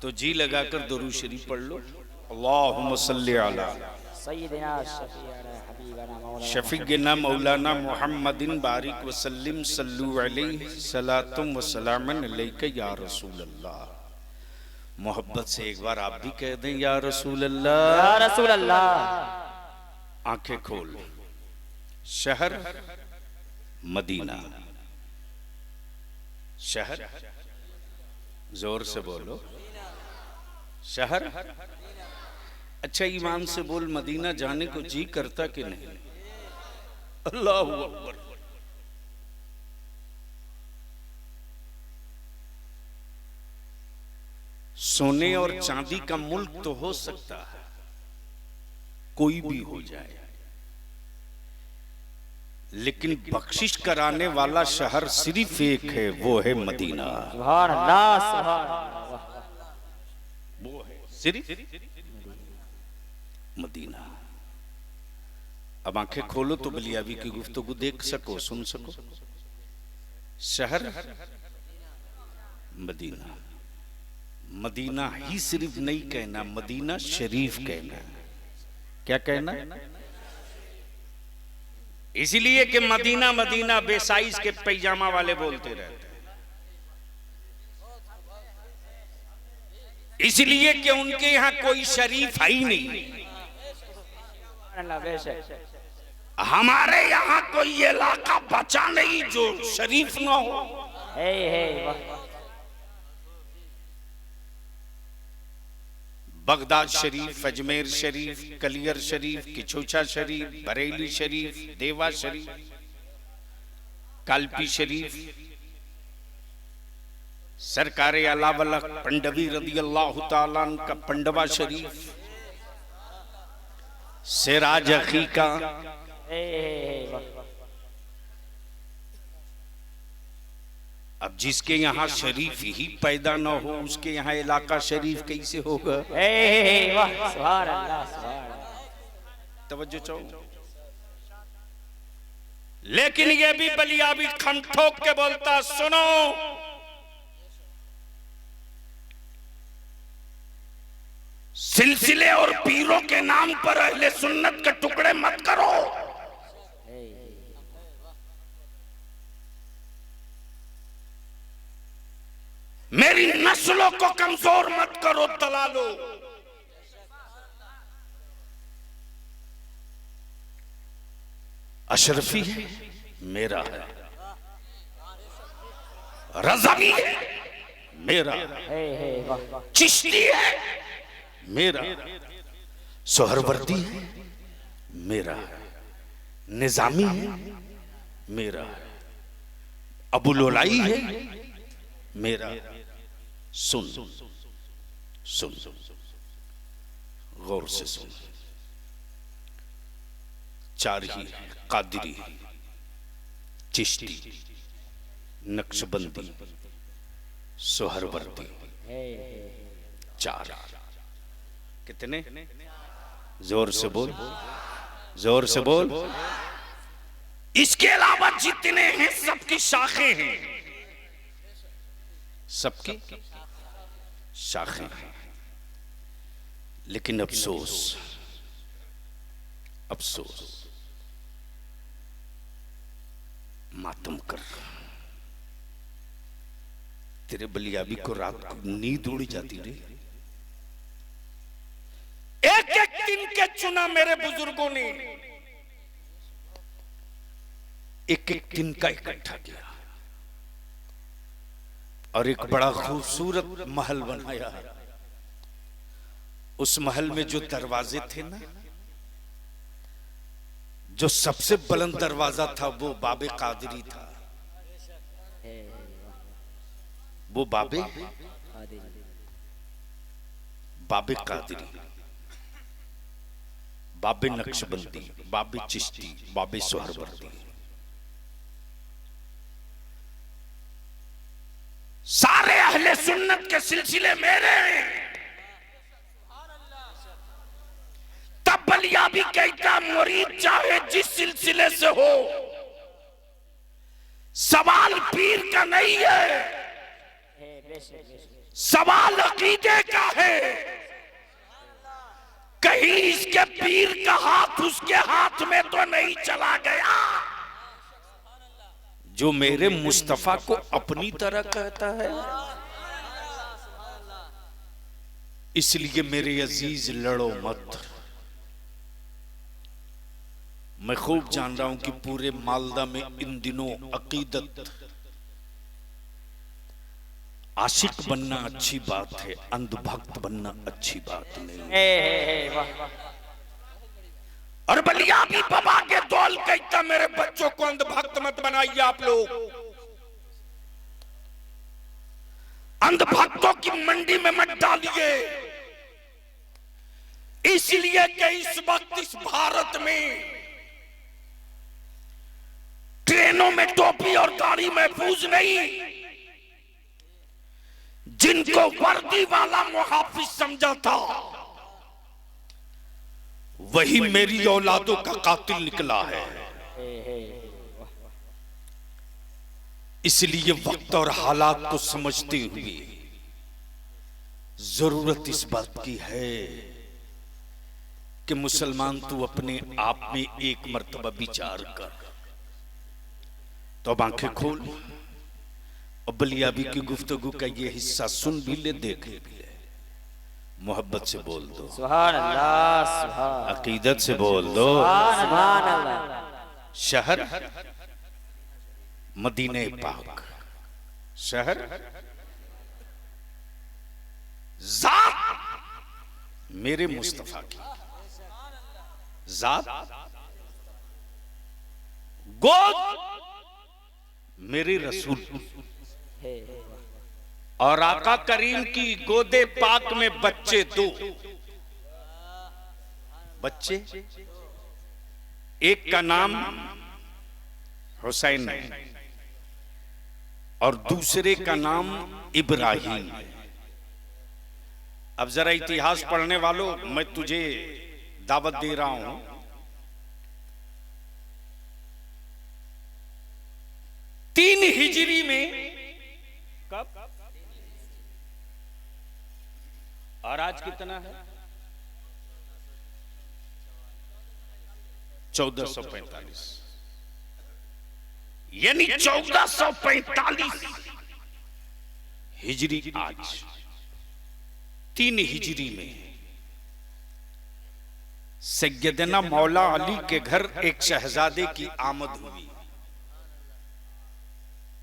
तो जी लगाकर दुरूद शरीफ पढ़ लो। अल्लाहुम्मा सल्ली अला सय्यिदिना हबीबना मौलाना शफीना मौलाना मुहम्मदिन बारिक वसल्लिम सल्लु अलैहि सलातुम व सलामन अलैका या रसूल अल्लाह। मोहब्बत से एक बार आप भी कह दें या रसूल अल्लाह। या रसूल अल्लाह। आंखें खोल। शहर मदीना, शहर जोर से बोलो। शहर, अच्छा ईमान से बोल, मदीना जाने को जी करता कि नहीं? अल्लाहु अकबर। सोने और चांदी का मुल्क तो हो सकता है, कोई भी हो जाए, लेकिन बख्शिश कराने वाला शहर सिर्फ एक है, वो है मदीना। सुभान अल्लाह, सुभान अल्लाह। वो है सिर्फ मदीना। अब आंखें खोलो तो बलियाबी की गुफ्तगू देख सको, सुन सको। शहर मदीना, मदीना ही सिर्फ नहीं कहना, मदीना शरीफ कहना। क्या कहना? इसीलिए कि मदीना मदीना बेसाइज के पैजामा वाले बोलते रहते हैं, इसलिए कि उनके यहां कोई शरीफ है ही नहीं। हमारे यहाँ कोई इलाका बचा नहीं जो शरीफ ना हो। बगदाद शरीफ, अजमेर शरीफ, कलियर शरीफ, किचोचा शरीफ, बरेली शरीफ, देवा शरीफ, कालपी शरीफ, सरकारे अलावला पंडवी रदी अल्लाह ताला का पंडवा शरीफ, सिराज अकीका, अब जिसके यहाँ शरीफ ही पैदा न हो उसके यहाँ इलाका शरीफ कैसे होगा? तवज्जो चाहो। लेकिन ये भी बलियाबी खम ठोक के बोलता, सुनो सिलसिले और पीरों के नाम पर अहले सुन्नत के टुकड़े मत करो। मेरी नस्लों को कमजोर मत करो दलालो। अशरफी है मेरा है, रज़वी है मेरा, चिश्ती है मेरा, सोहरवर्दी है मेरा, निजामी है मेरा, अबुलोलाई है मेरा। सुन सुन गौर से सुन, चार ही कादरी, चिश्ती, नक्शबंदी, सोहरवर्दी, चार। कितने? जोर से बोल, जोर से बोल। इसके अलावा जितने हैं सबकी शाखें हैं, सबकी शाखें हैं। लेकिन अफसोस, अफसोस, मातम कर, तेरे बलियाबी को रात को नींद उड़ जाती रे। एक एक दिन के चुना मेरे बुजुर्गों ने, एक एक दिन का इकट्ठा किया और एक बड़ा खूबसूरत महल बनाया। उस महल में जो दरवाजे थे ना, जो सबसे बुलंद दरवाजा था वो बाबे कादरी था, वो बाबे कादरी, बाबे नक्शबंदी, बाबे चिश्ती, बाबे सोहरवर्दी, सारे अहले सुन्नत के सिलसिले मेरे हैं। तब बलियाबी कहता मुरीद चाहे जिस सिलसिले से हो, सवाल पीर का नहीं है, सवाल अकीदे का है। कहीं इसके पीर का हाथ उसके हाथ में तो नहीं चला गया जो मेरे मुस्तफा को अपनी तरह कहता है। इसलिए मेरे अजीज लड़ो मत। मैं खूब जान रहा हूं कि पूरे मालदा में इन दिनों अकीदत, आशिक बनना अच्छी बात है, अंधभक्त बनना अच्छी बात नहीं। और बलियाबी बाबा के दौल कहता मेरे बच्चों को अंधभक्त मत बनाइए आप लोग। अंधभक्तों की मंडी में मत डालिए, इसलिए कि इस वक्त इस भारत में ट्रेनों में टोपी और दाढ़ी महफूज नहीं। जिनको वर्दी वाला मुहाफिज समझा था वही मेरी औलादों का कातिल निकला है। इसलिए वक्त और हालात को समझते हुए जरूरत इस बात की है कि मुसलमान तू अपने आप में एक मर्तबा विचार कर। तो अब आंखें खोल और बलियाबी की गुफ्तगू का ये हिस्सा सुन भी ले, देख भी ले। मोहब्बत से बोल दो सुभान अल्लाह, सुभान अकीदत से बोल दो सुभान अल्लाह। शहर मदीने पाक, शहर जात मेरे मुस्तफा की, जात गोद मेरे रसूल, और आका करीम की गोदे पाक में बच्चे दो बच्चे, एक का नाम हुसैन है और दूसरे का नाम इब्राहिम है। अब जरा इतिहास पढ़ने वालों, मैं तुझे दावत दे रहा हूं, 3 हिजरी में, कब और आज कितना है, 1445, यानी 1445 हिजरी आज, 3 हिजरी में सैयदना मौला अली के घर एक शहजादे की आमद हुई।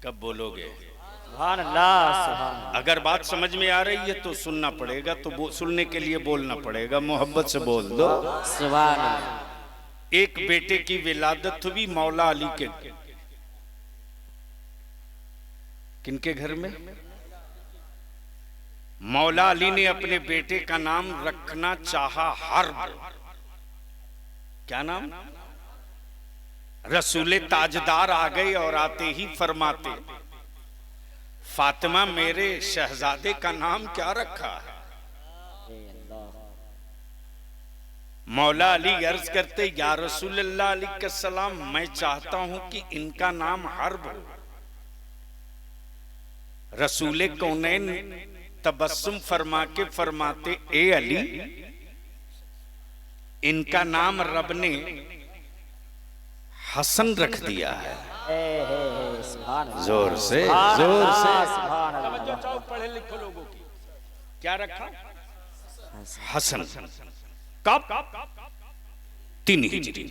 कब बोलोगे सुभान अल्लाह, सुभान। अगर बात समझ में आ रही है तो सुनना पड़ेगा, तो सुनने के लिए बोलना पड़ेगा। मोहब्बत से बोल दो सुभान अल्लाह। एक बेटे की विलादत हुई मौला अली के, किनके घर में? मौला अली ने अपने बेटे का नाम रखना चाहा हर्ब। क्या नाम? रसूले ताजदार आ गए और आते ही फरमाते, फातिमा मेरे शहजादे का नाम क्या रखा है? मौला अली अर्ज करते, या रसूल अल्लाह अलैहि सलाम, मैं चाहता हूं कि इनका नाम हर्ब हो। रसूले कौनैन तबस्सुम फरमा के फरमाते, ए अली, इनका नाम रब ने हसन रख दिया है। जोर से, जोर से पढ़े लिखे लोगों की, क्या रखा? हसन। कब? 3 हिजरी।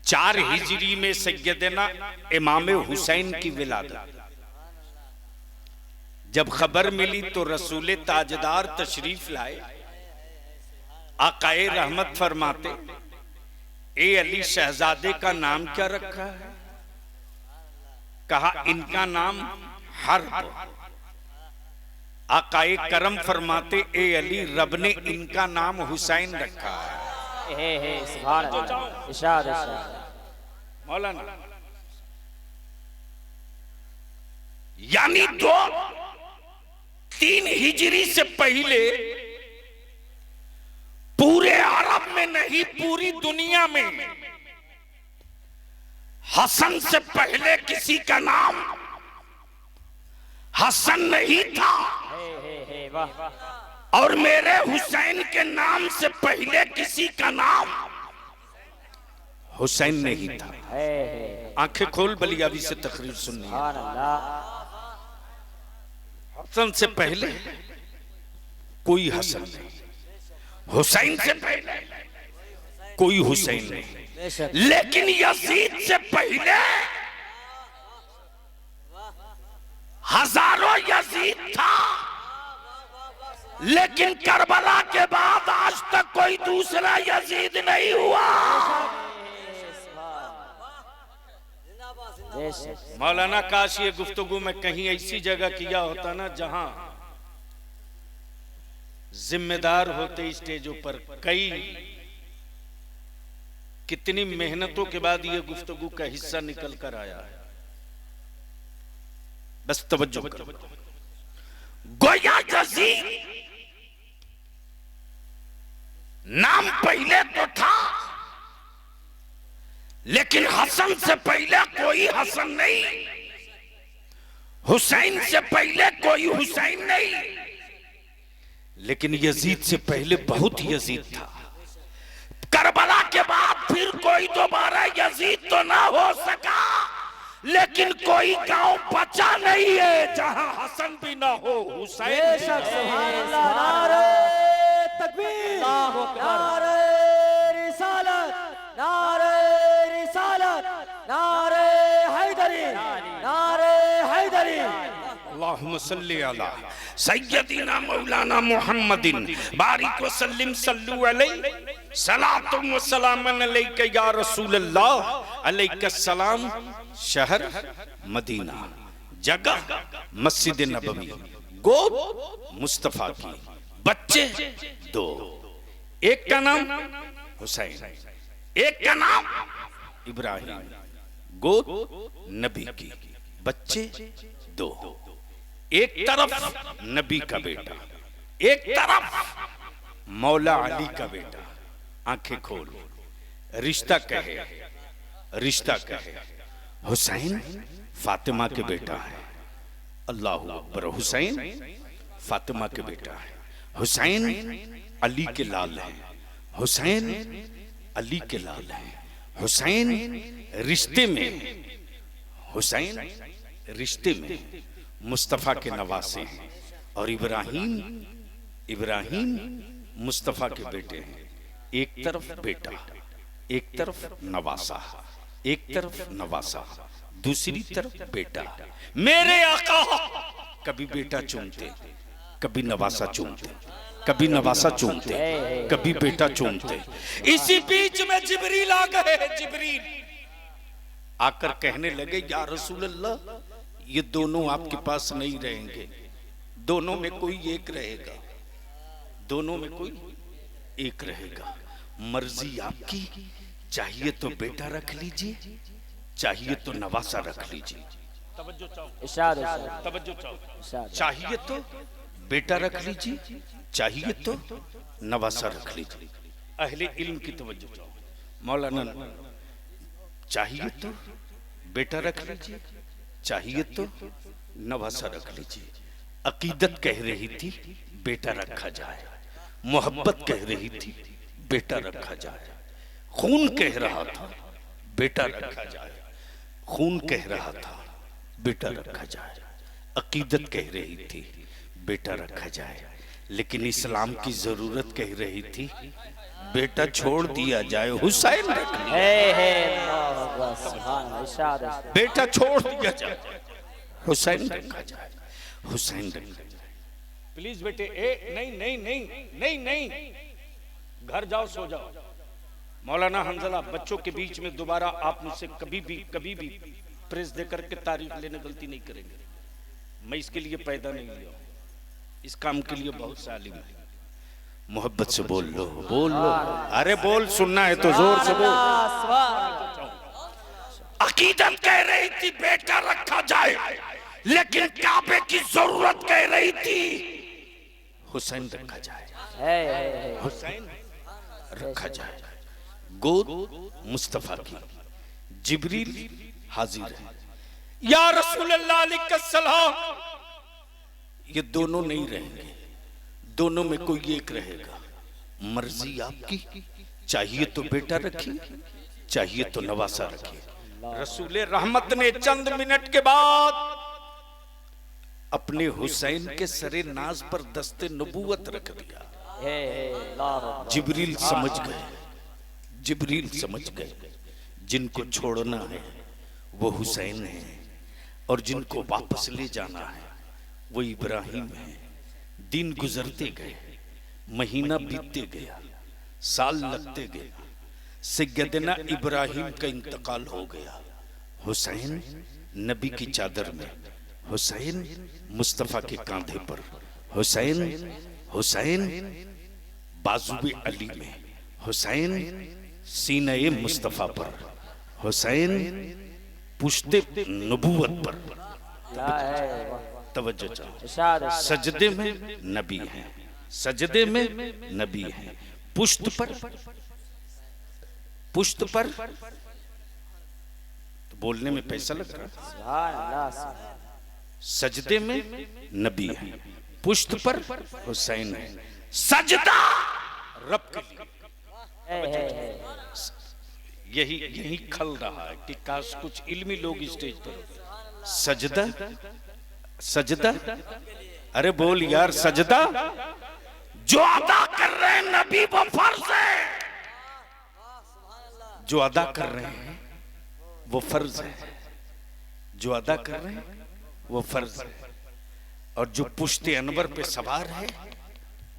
4 हिजरी में सैयदना इमाम हुसैन की विलादत। जब खबर मिली तो रसूले ताजदार तशरीफ लाए। आकाए रहमत फरमाते, ए अली, शहजादे का नाम क्या रखा है? कहा, इनका नाम हर्ब। आकाए करम फरमाते, ए अली, रब ने इनका नाम हुसैन रखा है। सुभान अल्लाह। इरशाद, इरशाद। मौलाना, यानी 3 हिजरी से पहले पूरे अरब में नहीं, पूरी दुनिया में हसन से पहले किसी का नाम हसन नहीं था। और मेरे हुसैन के नाम से पहले किसी का नाम हुसैन नहीं था। आंखें खोल, बलियाबी से तकरीर सुननी है। हसन से पहले कोई हसन नहीं, हुसैन से पहले कोई हुसैन नहीं। लेकिन यजीद से पहले हजारों यजीद था, लेकिन करबला के बाद आज तक कोई दूसरा यजीद नहीं हुआ। बेशक मौलाना काश ये गुफ्तगू में कहीं ऐसी जगह किया होता ना जहां जिम्मेदार होते स्टेजों पर कई कितनी मेहनतों के बाद ये गुफ्तगू का हिस्सा निकल कर आया है। बस तवज्जो करो। गोया यजीद नाम पहले तो था, लेकिन हसन से पहले कोई हसन नहीं, हुसैन से पहले कोई हुसैन नहीं, लेकिन यजीद से पहले बहुत यजीद था। करबला के बाद फिर कोई दोबारा यजीद तो ना हो सका, लेकिन कोई गांव बचा नहीं है जहां हसन भी ना हो, हुसैन भी बेशक ना हो। सुभान अल्लाह। नारे तकबीर, नारे रिसालत, नारे रिसालत, नारे हैदरी, नारे हैदरी। अल्लाहुम्मा सल्ली अला सय्यदिना मौलाना मुहम्मदिन बारिक व सल्लिम सल्लु अलैहि सलातुम व सलामन अलैका या रसूल अल्लाह अलैका सलाम। शहर मदीना, जगह मस्जिद नबवी, गोद मुस्तफा की, बच्चे दो, एक का नाम हुसैन, एक का नाम इब्राहिम, गोद नबी की, बच्चे दो, एक तरफ नबी का बेटा, एक तरफ मौला अली का बेटा। आंखें खोल, रिश्ता कहे, रिश्ता कहे। हुसैन फातिमा के बेटा है, अल्लाहु अकबर। हुसैन फातिमा के बेटा है, हुसैन अली के लाल है, हुसैन अली के लाल है। हुसैन रिश्ते में, हुसैन रिश्ते में मुस्तफा के नवासे हैं, और इब्राहिम, इब्राहिम मुस्तफा के बेटे हैं। एक तरफ बेटा, एक तरफ नवासा, एक तरफ नवासा, दूसरी तरफ बेटा। मेरे आका कभी बेटा चूमते, कभी नवासा चूमते, कभी नवासा चूमते, कभी बेटा चूमते। इसी बीच में जिब्रील आ गए। जिब्रील आकर कहने लगे, या रसूल अल्लाह, ये दोनों आपके पास नहीं रहेंगे, दोनों में कोई एक रहेगा, दोनों में कोई एक रहेगा। मर्जी आपकी, चाहिए तो बेटा रख लीजिए, चाहिए तो नवासा रख लीजिए। तवज्जो चाहो, इरशाद, इरशाद, तवज्जो चाहो। इरशाद। चाहिए तो बेटा रख लीजिए, चाहिए तो नवासा रख लीजिए। अहले इल्म की तवज्जो चाहो। मौलाना, चाहिए तो बेटा रख लीजिए, चाहिए तो नवासा रख लीजिए। अकीदत कह रही थी बेटा रखा जाए, मोहब्बत कह रही थी बेटा रखा जाए, खून कह रहा था बेटा रखा जाए, खून कह रहा था बेटा रखा जाए, अकीदत कह रही थी बेटा रखा जाए, लेकिन इस्लाम की जरूरत कह रही थी बेटा छोड़ दिया जाए, हुसैन रख लिया। अल्लाहु अकबर, सुभान अल्लाह। इरशाद, इरशाद। बेटा छोड़ दिया जाए, हुसैन रखा जाए, हुसैन रखा जाए। प्लीज बेटे, ए नहीं नहीं नहीं नहीं नहीं, घर जाओ, सो जाओ। मौलाना हंजला, बच्चों के बीच में दोबारा आप मुझसे कभी भी प्रेस देकर के तारीफ लेने गलती नहीं करेंगे। मैं इसके लिए पैदा नहीं लिया, इस काम के लिए बहुत से आलिम है। मोहब्बत से बोल लो, बोल लो, अरे बोल, सुनना है तो जोर से बोल। अकीदत कह रही थी बेटा रखा जाए, लेकिन काबे की जरूरत कह रही थी हुसैन रखा जाए, है। हुसैन रखा जाए। गोद मुस्तफा की, जिब्रील हाजिर है। या रसूल अल्लाह अलैहि सलाम। ये दोनों नहीं रहेंगे, दोनों में कोई एक रहेगा। मर्जी आपकी, चाहिए तो बेटा रखिए, चाहिए तो नवासा रखिए। रसूल रहमत ने चंद मिनट के बाद अपने हुसैन के सरे नाज पर दस्ते नबूवत रख दिया। जिब्रील समझ गए, जिब्रील समझ गए जिनको छोड़ना है वो हुसैन है, और जिनको वापस ले जाना है वो इब्राहिम है। दिन गुजरते गए, महीना बीतते गया, साल लगते गए, सैयदना इब्राहिम का इंतकाल हो गया। हुसैन नबी की चादर में, हुसैन मुस्तफा के कांधे पर, हुसैन हुसैन बाजुए अली में, हुसैन सीने मुस्तफा पर, हुसैन पुश्ते नबूवत पर। तवज्जो चाहो, सजदे में नबी हैं, सजदे में नबी हैं, पुश्त पर, पुश्त पर तो बोलने में पैसा लग रहा है। सजदे में नबी है, पुश्त पर हुसैन है, सजदा रब के लिए। यही यही खल रहा है कि काश कुछ इल्मी लोग स्टेज पर होते। सजदा, सजदा, अरे बोल यार, सजदा जो अदा कर रहे हैं नबी वो फर्ज है, जो अदा कर रहे हैं वो फर्ज है, जो अदा कर रहे हैं वो फर्ज है। और जो पुश्ते अनवर पे सवार है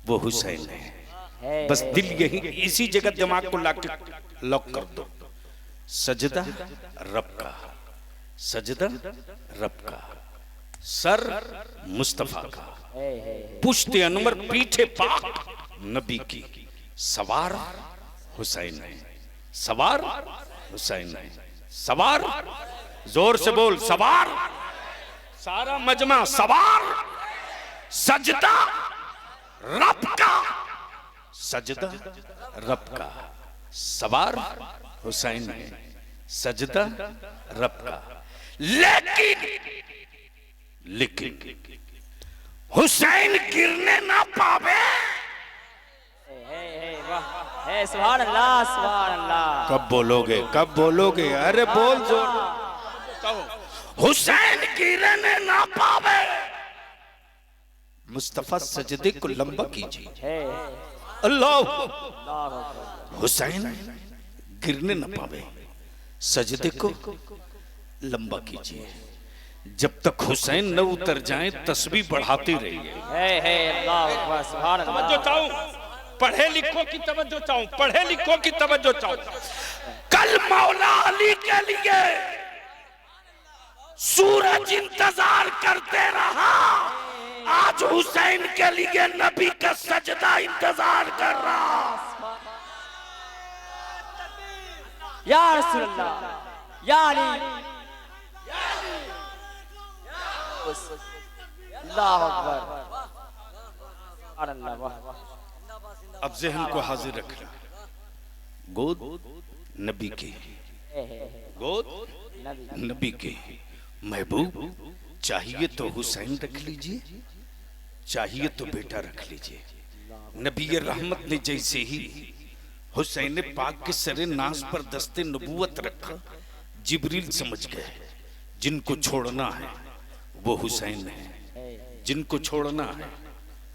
वो हुसैन है। बस दिल यही इसी जगह दिमाग को लॉक कर दो। सजदा रब का, सजदा रब का, सर मुस्तफा का, पुश्ते अनवर पीठे पाक नबी की, सवार हुसैन है, सवार हुसैन है, सवार, जोर से बोल, सवार, सारा मजमा सवार, सजदा रब का, सजदा रब का, सवार हुसैन है, सजदा रब का। लेकिन हुसैन गिरने ना पावे। सुभान अल्लाह, सुभान अल्लाह। कब बोलोगे, कब बोलोगे? अरे बोल जोर। हुसैन गिरने ना पावे। मुस्तफा सजदे को लंबा कीजिए, अल्लाह। हुसैन गिरने न पावे, सजदे को लंबा कीजिए। जब तक हुसैन न उतर जाए तस्बीह बढ़ाते रहिए। तवज्जो चाहूं, पढ़े लिखो की तवज्जो चाहूं, पढ़े लिखो की तवज्जो चाहूं। कल मौला अली के लिए सूरज इंतजार करते रहा, आज हुसैन के लिए नबी का सजदा इंतजार कर रहा। या रसूल अल्लाह, या अली, अल्लाह अकबर। अब ज़हन को हाजिर रखना, गोद नबी की, गोद नबी की। महबूब चाहिए तो हुसैन रख लीजिए, चाहिए तो बेटा रख लीजिए। नबी रहमत ने जैसे ही हुसैन पाक के सरे नास पर दस्ते नबूवत रखा, जिब्रील समझ गए जिनको छोड़ना है वो हुसैन है, जिनको छोड़ना है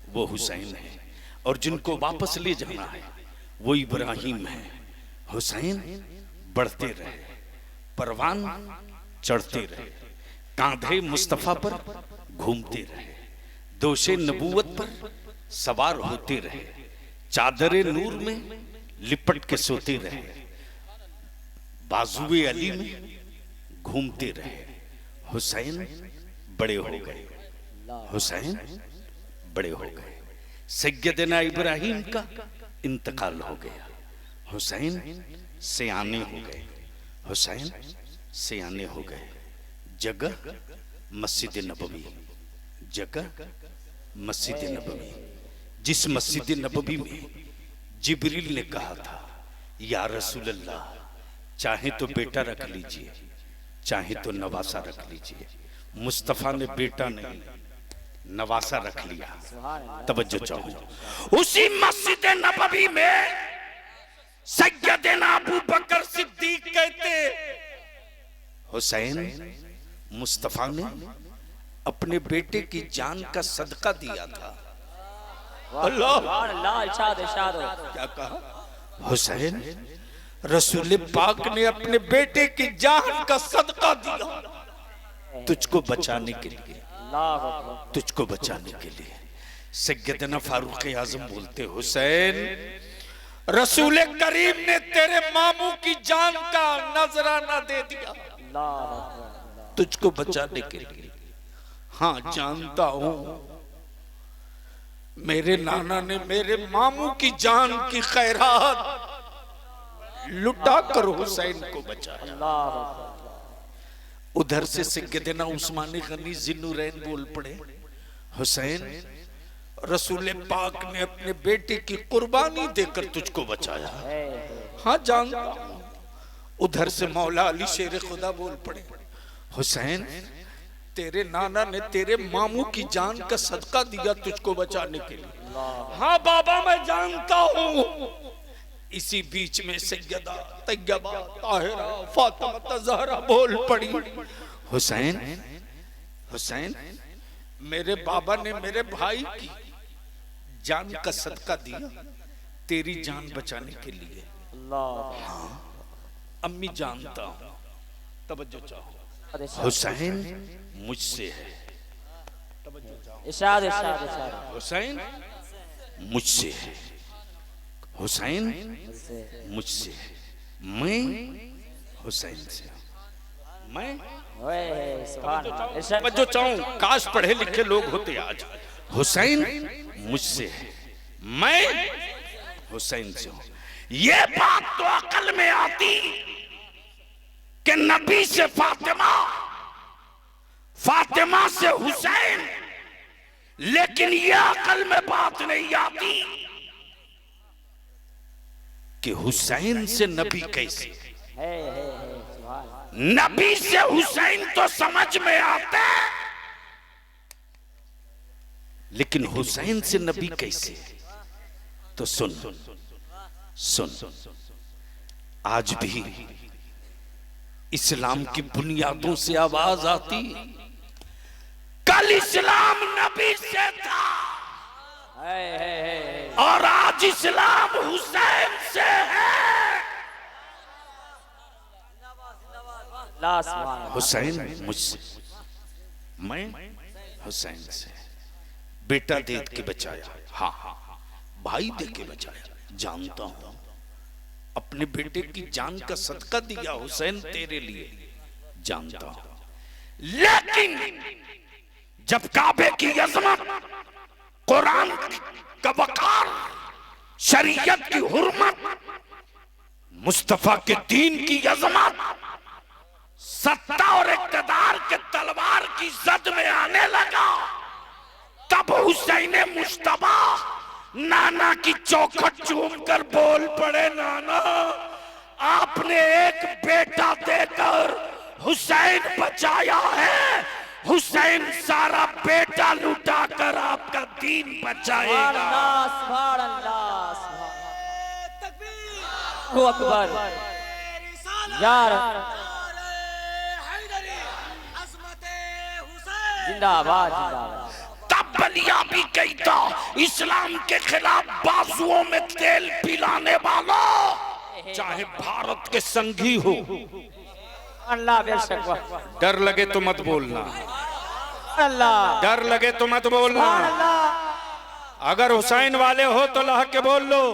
वो हुसैन है, और जिनको वापस ले जाना है वो इब्राहिम है। हुसैन बढ़ते रहे, परवान चढ़ते रहे, कांधे मुस्तफा पर घूमते रहे, दोषे नबूवत पर सवार होते रहे, चादरे नूर में लिपट के सोते रहे, बाजुए अली में घूमते रहे। हुसैन बड़े हो गए, हुसैन बड़े हो गए। सैयदना इब्राहिम का इंतकाल हो गया, हुसैन सियाने हो गए, हुसैन सियाने हो गए। जगह मस्जिद नबवी, जगह मस्जिद नबवी, जिस मस्जिद नबवी में जिब्रील ने कहा था या रसूल अल्लाह, चाहे तो बेटा रख लीजिए, चाहे तो नवासा रख लीजिए। मुस्तफा ने बेटा नहीं नवासा रख लिया। तवज्जो चाहो, उसी मस्जिद नबवी में सैयदना अबू बकर सिद्दीक कहते, हुसैन मुस्तफा ने अपने बेटे की जान का सदका दिया था। अल्लाह, इरशाद, इरशाद। क्या कहा? हुसैन रसूल पाक ने अपने बेटे की जान का सदका दिया तुझको बचाने के लिए, तुझको बचाने के लिए। सैयदना फारूक आजम बोलते, हुसैन रसूल करीम ने तेरे मामू की जान का नजराना दे दिया, अल्लाह तुझको बचाने के लिए। हाँ जानता हूं मेरे नाना ने मेरे मामू की जान की खैरात लुटा कर हुसैन को बचाया। अल्लाह उधर से सैयदना उस्मान गनी जिन्नुरैन बोल पड़े, हुसैन रसूल पाक ने अपने बेटे की कुर्बानी देकर तुझको बचाया। हाँ जानता हूं। उधर से मौला अली शेर खुदा बोल पड़े, हुसैन तेरे नाना ने तेरे मामू की जान का सदका दिया तुझको बचाने के लिए। हाँ बाबा मैं जानता हूँ। इसी बीच में सैयदा तैयबा ताहिरा फातिमा ज़हरा बोल पड़ी, हुसैन हुसैन मेरे बाबा ने मेरे भाई की जान का सदका दिया तेरी जान बचाने के लिए। हाँ अम्मी जानता हूँ। तवज्जो चाहो, हुसैन मुझसे है। इरशाद इरशाद इरशाद। हुसैन मुझसे है, हुसैन मुझसे है, मैं हुसैन से हूं। मैं जो चाहूं, काश पढ़े लिखे लोग होते आज। हुसैन मुझसे है, मैं हुसैन से हूं। ये बात तो अकल में आती कि नबी से फातिमा, फातिमा से हुसैन, लेकिन ये अकल में बात नहीं आती कि हुसैन से नबी कैसे। नबी से हुसैन तो समझ में आता, लेकिन हुसैन से नबी कैसे। तो सुन सुन, आज भी इस्लाम की बुनियादों से आवाज आती, कल इस्लाम नबी से था और आज इस्लाम हुसैन से है। हुसैन मुझसे, मैं हुसैन से। बेटा दे के बचाया, हाँ भाई दे के बचाया, जानता हूं। अपने बेटे की जान का सदका दिया हुसैन तेरे लिए, जानता हूं। लेकिन जब काबे की अजमत, कुरान का वकार, शरीयत की हुर्मत, मुस्तफा के दीन की अजमत, सत्ता और इक़्तिदार के तलवार की जद में आने लगा, तब हुसैन मुश्तबा नाना की चौखट चूम कर बोल पड़े, नाना आपने एक बेटा देकर हुसैन बचाया है, हुसैन सारा बेटा लुटा कर आपका दीन बचाएगा। सुभान अल्लाह, अल्लाहु अकबर। यार जिंदाबाद जिंदाबाद। तब बलिया भी गई था इस्लाम के खिलाफ बाजुओं में तेल पिलाने वालों, चाहे भारत के संगी हो, अल्लाह बेशक। डर लगे तो मत बोलना, अल्लाह डर लगे तो मत बोलना। अगर हुसैन वाले हो तो लह के बोल लो,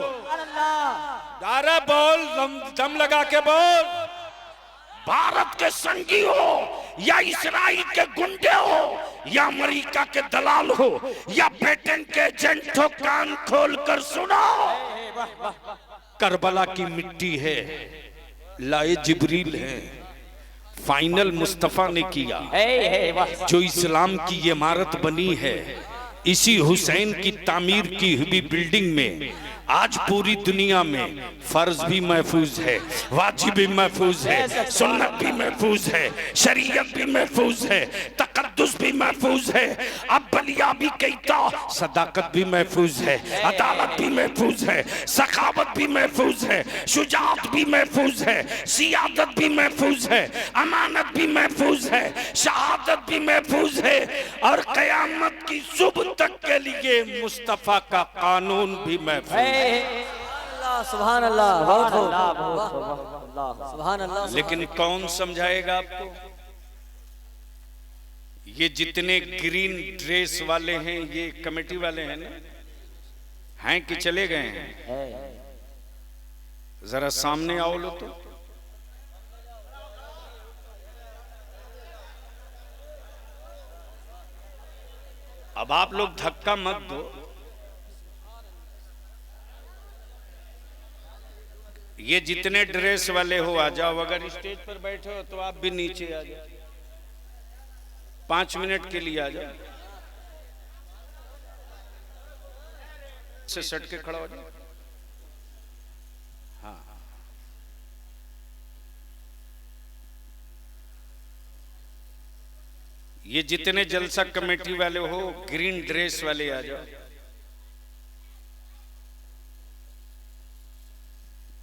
अरे बोल, दम लगा के बोल। भारत के संगी हो या इस्राइल के गुंडे हो या अमेरिका के दलाल हो या ब्रिटेन के एजेंट हो, कान खोल कर सुनो। करबला की मिट्टी है, लाए जिब्रील है, फाइनल मुस्तफा ने किया। जो इस्लाम की ये इमारत बनी है, इसी हुसैन की तामीर की हुई बिल्डिंग में आज पूरी दुनिया में फर्ज भी महफूज है, वाजिब भी महफूज है, सुन्नत भी महफूज है, शरीयत भी महफूज है, तकद्दुस भी महफूज है। अब बलिया भी कहता, सदाकत भी महफूज है, अदालत भी महफूज है, सखावत भी महफूज है, शुजाअत भी महफूज है, सियादत भी महफूज है, अमानत भी महफूज है, शहादत भी महफूज है, और कयामत की सुबह तक के लिए मुस्तफा का कानून भी महफूज है। सुभान अल्लाह, बहुत बहुत सुभान अल्लाह। लेकिन कौन समझाएगा आपको? ये जितने ग्रीन ड्रेस वाले हैं, ये कमेटी वाले हैं ना, हैं कि चले गए हैं? जरा सामने आओ लो तो। अब आप लोग धक्का मत दो, ये जितने ड्रेस वाले हो आ जाओ, अगर स्टेज पर बैठे हो तो आप भी नीचे आ जाओ, 5 मिनट के लिए आ जाओ, से सट के खड़ा हो जाओ। हाँ, ये जितने जलसा कमेटी वाले हो, ग्रीन ड्रेस वाले आ जाओ।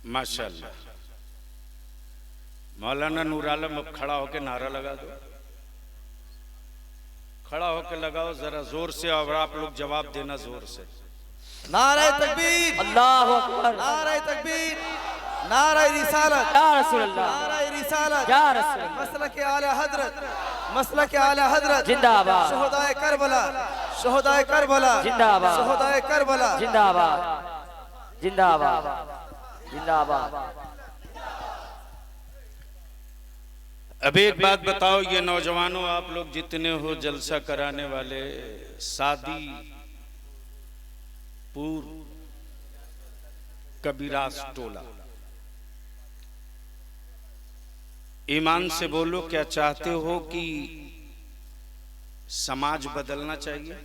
माशाल्लाह। मौलाना नूर आलम अब खड़ा होकर नारा लगा दो, खड़ा होकर लगाओ जरा जोर से, और आप लोग जवाब देना जोर से। नारे तकबीर, अल्लाहु अकबर, नारे तकबीर, नारे रिसालत, या रसूल अल्लाह, नारे रिसालत, या रसूल अल्लाह, मसलक आला हजरत, मसलक आला हजरत जिंदाबाद, शोहदाए करबला, शोहदाए करबला जिंदाबाद, शोहदाए करबला जिंदाबाद, जिंदाबाद, जिंदाबाद। अब एक बात बताओ, ये नौजवानों, आप लोग जितने हो जलसा कराने वाले, शादी पूर्व कबीरास टोला, ईमान से बोलो, क्या चाहते हो कि समाज बदलना चाहिए?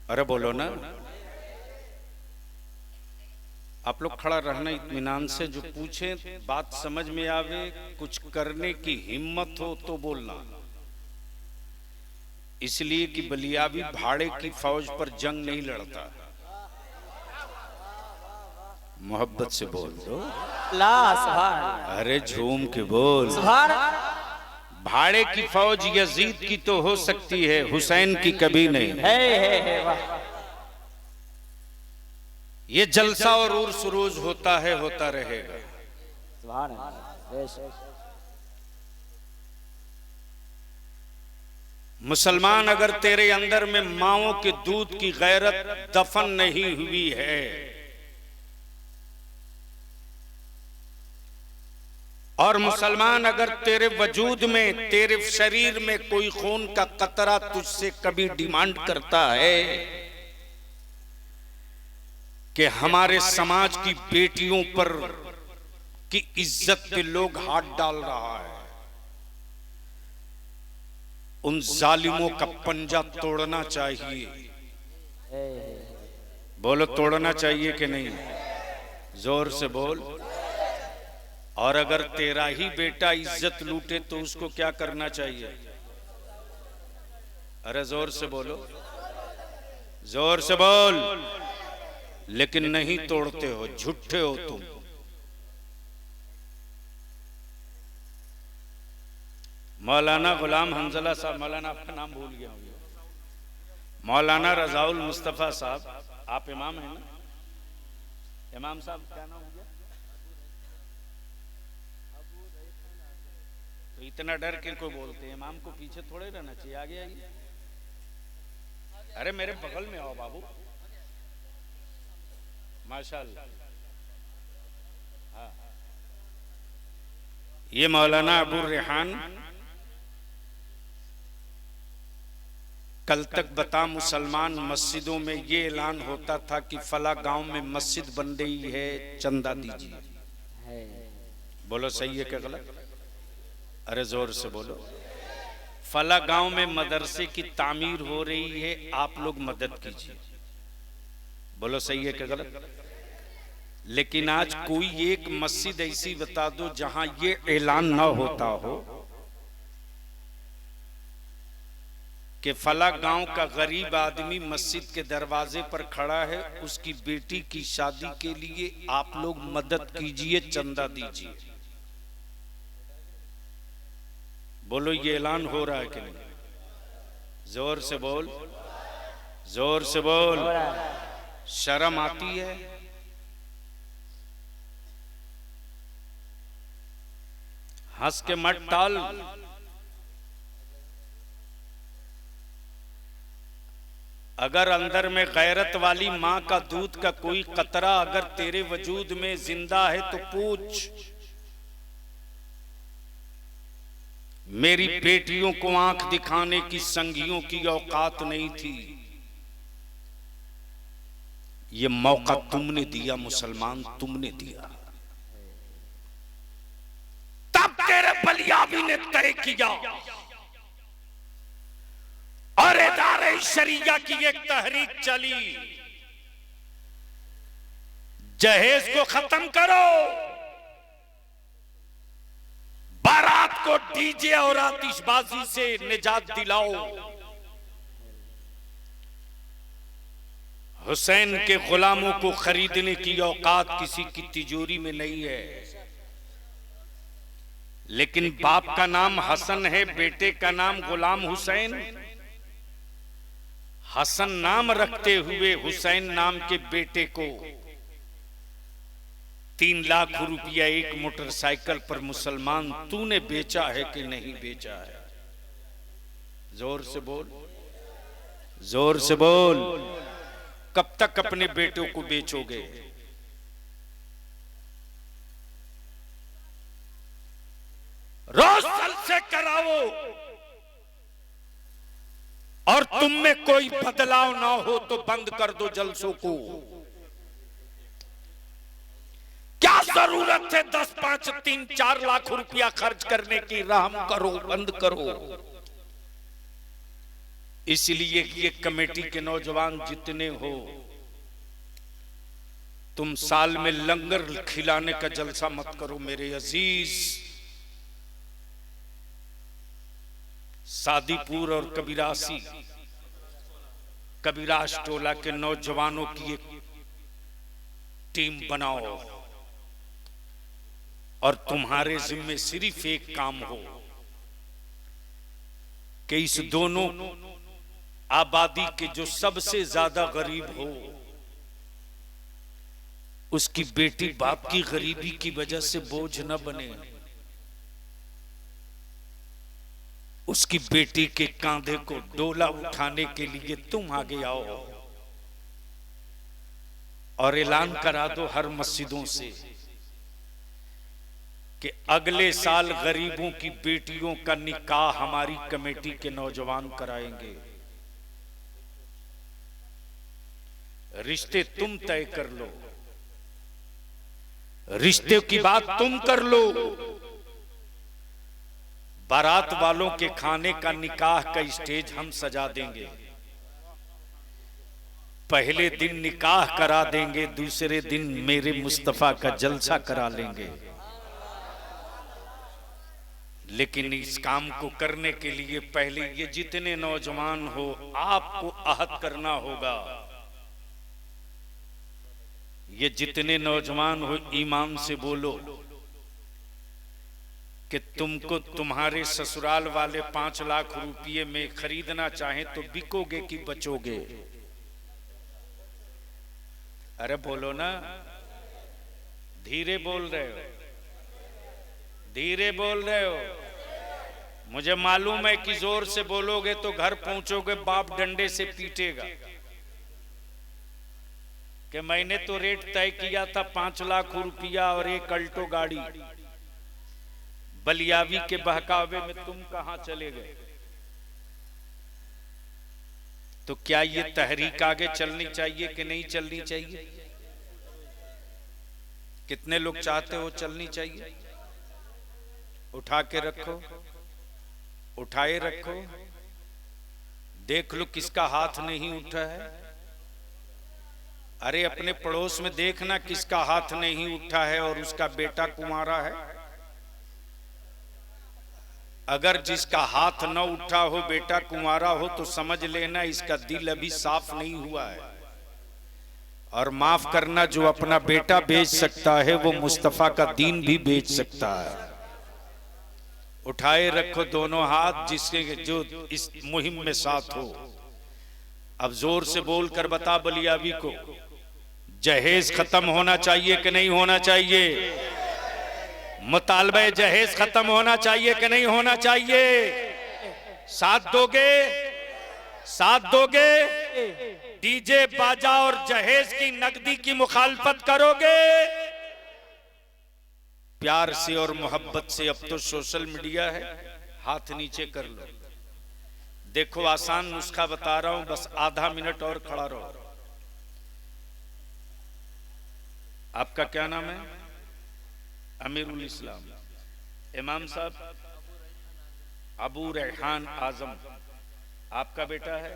अरे बोलो ना। आप लोग खड़ा रहना इत्मीनान से, जो पूछे बात समझ में आवे, कुछ करने की हिम्मत हो तो बोलना। इसलिए कि बलियाबी भाड़े की फौज पर जंग नहीं लड़ता। मोहब्बत से बोल दो, अरे झूम के बोल। भाड़े की फौज यजीद की तो हो सकती है, हुसैन की कभी नहीं है। ये जलसा और उर्स रोज होता है, होता रहेगा। मुसलमान, अगर तेरे अंदर में माओं के दूध की गैरत दफन नहीं हुई है, और मुसलमान अगर तेरे वजूद में, तेरे शरीर में कोई खून का कतरा तुझसे कभी डिमांड करता है कि हमारे समाज की बेटियों पर की इज्जत पे लोग हाथ डाल रहा है, उन जालिमों का पंजा तोड़ना चाहिए। बोलो, तोड़ना चाहिए कि नहीं? जोर से बोल। और अगर तेरा ही बेटा इज्जत लूटे तो उसको क्या करना चाहिए? अरे जोर से बोलो, जोर से बोल। लेकिन नहीं तोड़ते हो, झूठे हो तुम। मौलाना गुलाम हंजला साहब, मौलाना आपका नाम भूल गया हूँ, मौलाना रजाउल मुस्तफा साहब, आप इमाम हैं ना? इमाम साहब क्या नाम हो गया? तो इतना डर के को बोलते हैं? इमाम को पीछे थोड़े रहना चाहिए, आगे आइए। अरे मेरे बगल में आओ बाबू। माशाअल्लाह। हाँ, ये मौलाना अबू रेहान, कल तक बता मुसलमान मस्जिदों में ये ऐलान होता था कि फला गांव में मस्जिद बन रही है, चंदा दीजिए। बोलो सही है क्या गलत? अरे जोर से बोलो। फला गांव में मदरसे की तामीर हो रही है, आप लोग मदद कीजिए। बोलो सही है क्या गलत? लेकिन आज कोई एक मस्जिद ऐसी बता दो जहां ये ऐलान ना होता हो कि फला गांव का गरीब आदमी मस्जिद के दरवाजे पर खड़ा है, उसकी बेटी की शादी के लिए आप लोग मदद कीजिए, चंदा दीजिए। बोलो, ये ऐलान हो रहा है कि नहीं? जोर से बोल, जोर से बोल। शर्म आती है? हंस के मत टाल। अगर अंदर में गैरत वाली मां का दूध का कोई कतरा अगर तेरे वजूद में जिंदा है तो पूछ। मेरी बेटियों को आंख दिखाने की संगियों की औकात नहीं थी। ये मौका तुमने दिया मुसलमान, तुमने दिया। तब तेरे बलियाबी ने तय किया और इदारे शरिया की एक तहरीक चली, जहेज को खत्म करो, बारात को डीजे और आतिशबाजी से निजात दिलाओ। हुसैन के गुलामों को खरीदने की औकात किसी की तिजोरी में नहीं है, लेकिन बाप का नाम हसन है, बेटे का नाम गुलाम हुसैन। हसन नाम रखते हुए हुसैन नाम के बेटे को 3 लाख रुपया एक मोटरसाइकिल पर मुसलमान तूने बेचा है कि नहीं बेचा है? जोर से बोल, जोर से बोल। कब तक अपने बेटों को बेचोगे? रोज जलसे कराओ और तुम में कोई बदलाव ना हो तो बंद कर दो जलसों को। क्या जरूरत है 10, 5, 3, 4 लाख रुपया खर्च करने की? रहम करो, बंद करो। इसलिए ये कमेटी के नौजवान जितने हो, तुम साल में लंगर खिलाने का जलसा मत करो मेरे अजीज। सादीपुर और कबीरास टोला के नौजवानों की एक टीम बनाओ और तुम्हारे जिम्मे सिर्फ एक काम हो कि इस दोनों आबादी के जो सबसे ज्यादा गरीब हो, उसकी बेटी बाप की गरीबी की वजह से बोझ न बने। उसकी बेटी के कांधे को डोला उठाने के लिए तुम आगे आओ और ऐलान करा दो हर मस्जिदों से कि अगले साल गरीबों की बेटियों का निकाह हमारी कमेटी के नौजवान कराएंगे। रिश्ते तुम तय कर लो, रिश्ते की बात तुम कर लो। बारात वालों के खाने का निकाह का स्टेज हम सजा देंगे। पहले दिन निकाह करा देंगे, दूसरे दिन मेरे मुस्तफा का जलसा करा लेंगे। लेकिन इस काम को करने के लिए पहले ये जितने नौजवान हो, आपको अहद करना होगा। ये जितने नौजवान हो ईमान से बोलो कि तुमको तुम्हारे ससुराल वाले 5 लाख रुपये में खरीदना चाहें तो बिकोगे कि बचोगे? अरे बोलो ना, धीरे बोल रहे हो, धीरे बोल रहे हो। मुझे मालूम है कि जोर से बोलोगे तो घर पहुंचोगे बाप डंडे से पीटेगा कि मैंने तो रेट तय किया था 5 लाख रुपया और एक अल्टो गाड़ी। बलियावी के बहकावे में तुम कहां चले गए? तो क्या ये तहरीक आगे चलनी चाहिए कि नहीं चलनी चाहिए? कितने लोग चाहते हो चलनी चाहिए? उठा के रखो, उठाए रखो, देख लो किसका हाथ नहीं उठा है। अरे अपने पड़ोस में देखना किसका हाथ नहीं उठा है और उसका बेटा कुंवारा है। अगर जिसका हाथ न उठा हो, बेटा कुंवारा हो, तो समझ लेना इसका दिल अभी साफ नहीं हुआ है। और माफ करना, जो अपना बेटा बेच सकता है वो मुस्तफा का दीन भी बेच सकता है। उठाए रखो दोनों हाथ जिसके जो इस मुहिम में साथ हो। अब जोर से बोलकर बता बलियावी को, जहेज खत्म होना चाहिए कि नहीं होना चाहिए? मुतालबे जहेज खत्म होना चाहिए कि नहीं होना चाहिए? साथ दोगे? साथ दोगे? डीजे बाजा और जहेज की नकदी की मुखालफत करोगे? प्यार से और मोहब्बत से। अब तो सोशल मीडिया है, हाथ नीचे कर लो। देखो आसान नुस्खा बता रहा हूं, बस आधा मिनट और खड़ा रहो। आपका क्या नाम है? अमीरुल इस्लाम। इमाम साहब अबू रेहान आजम, आपका बेटा है?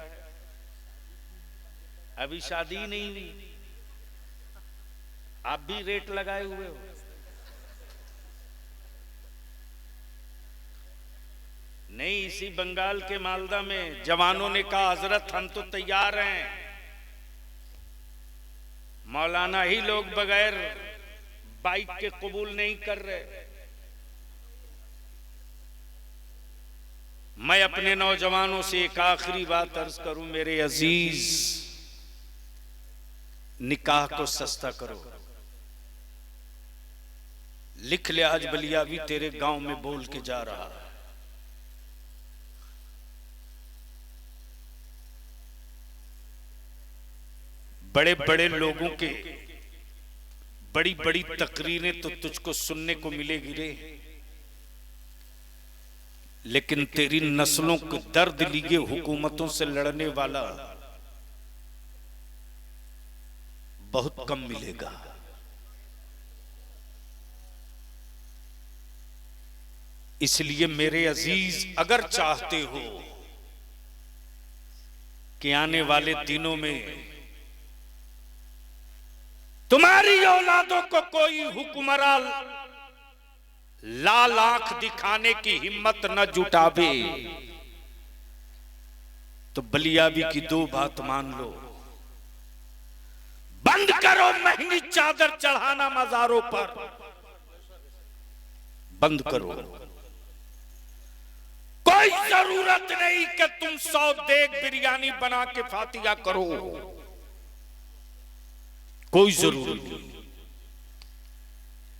अभी शादी नहीं हुई, आप भी रेट लगाए हुए हो। नहीं, इसी बंगाल के मालदा में जवानों ने कहा हजरत हम तो तैयार हैं, मौलाना ही लोग बगैर बाइक के कबूल नहीं कर रहे। मैं अपने नौजवानों से एक आखिरी बात अर्ज करूं, मेरे अजीज, निकाह को सस्ता करो। लिख ले, आज बलिया भी तेरे गांव में बोल के जा रहा है। बड़े बड़े लोगों के बड़ी बड़ी तकरीरें तो तुझको सुनने को मिलेगी रे, लेकिन तेरी नस्लों को दर्द लिए हुकूमतों से लड़ने वाला बहुत कम मिलेगा। इसलिए मेरे अजीज, अगर चाहते हो कि आने वाले दिनों में तुम्हारी औलादों को कोई हुक्मरान लाल आंख दिखाने की हिम्मत न जुटावे, तो बलियाबी की दो बात मान लो। बंद करो महंगी चादर चढ़ाना मजारों पर, बंद करो। कोई जरूरत नहीं कि तुम 100 देग बिरयानी बना के फातिहा करो, कोई जरूरत नहीं।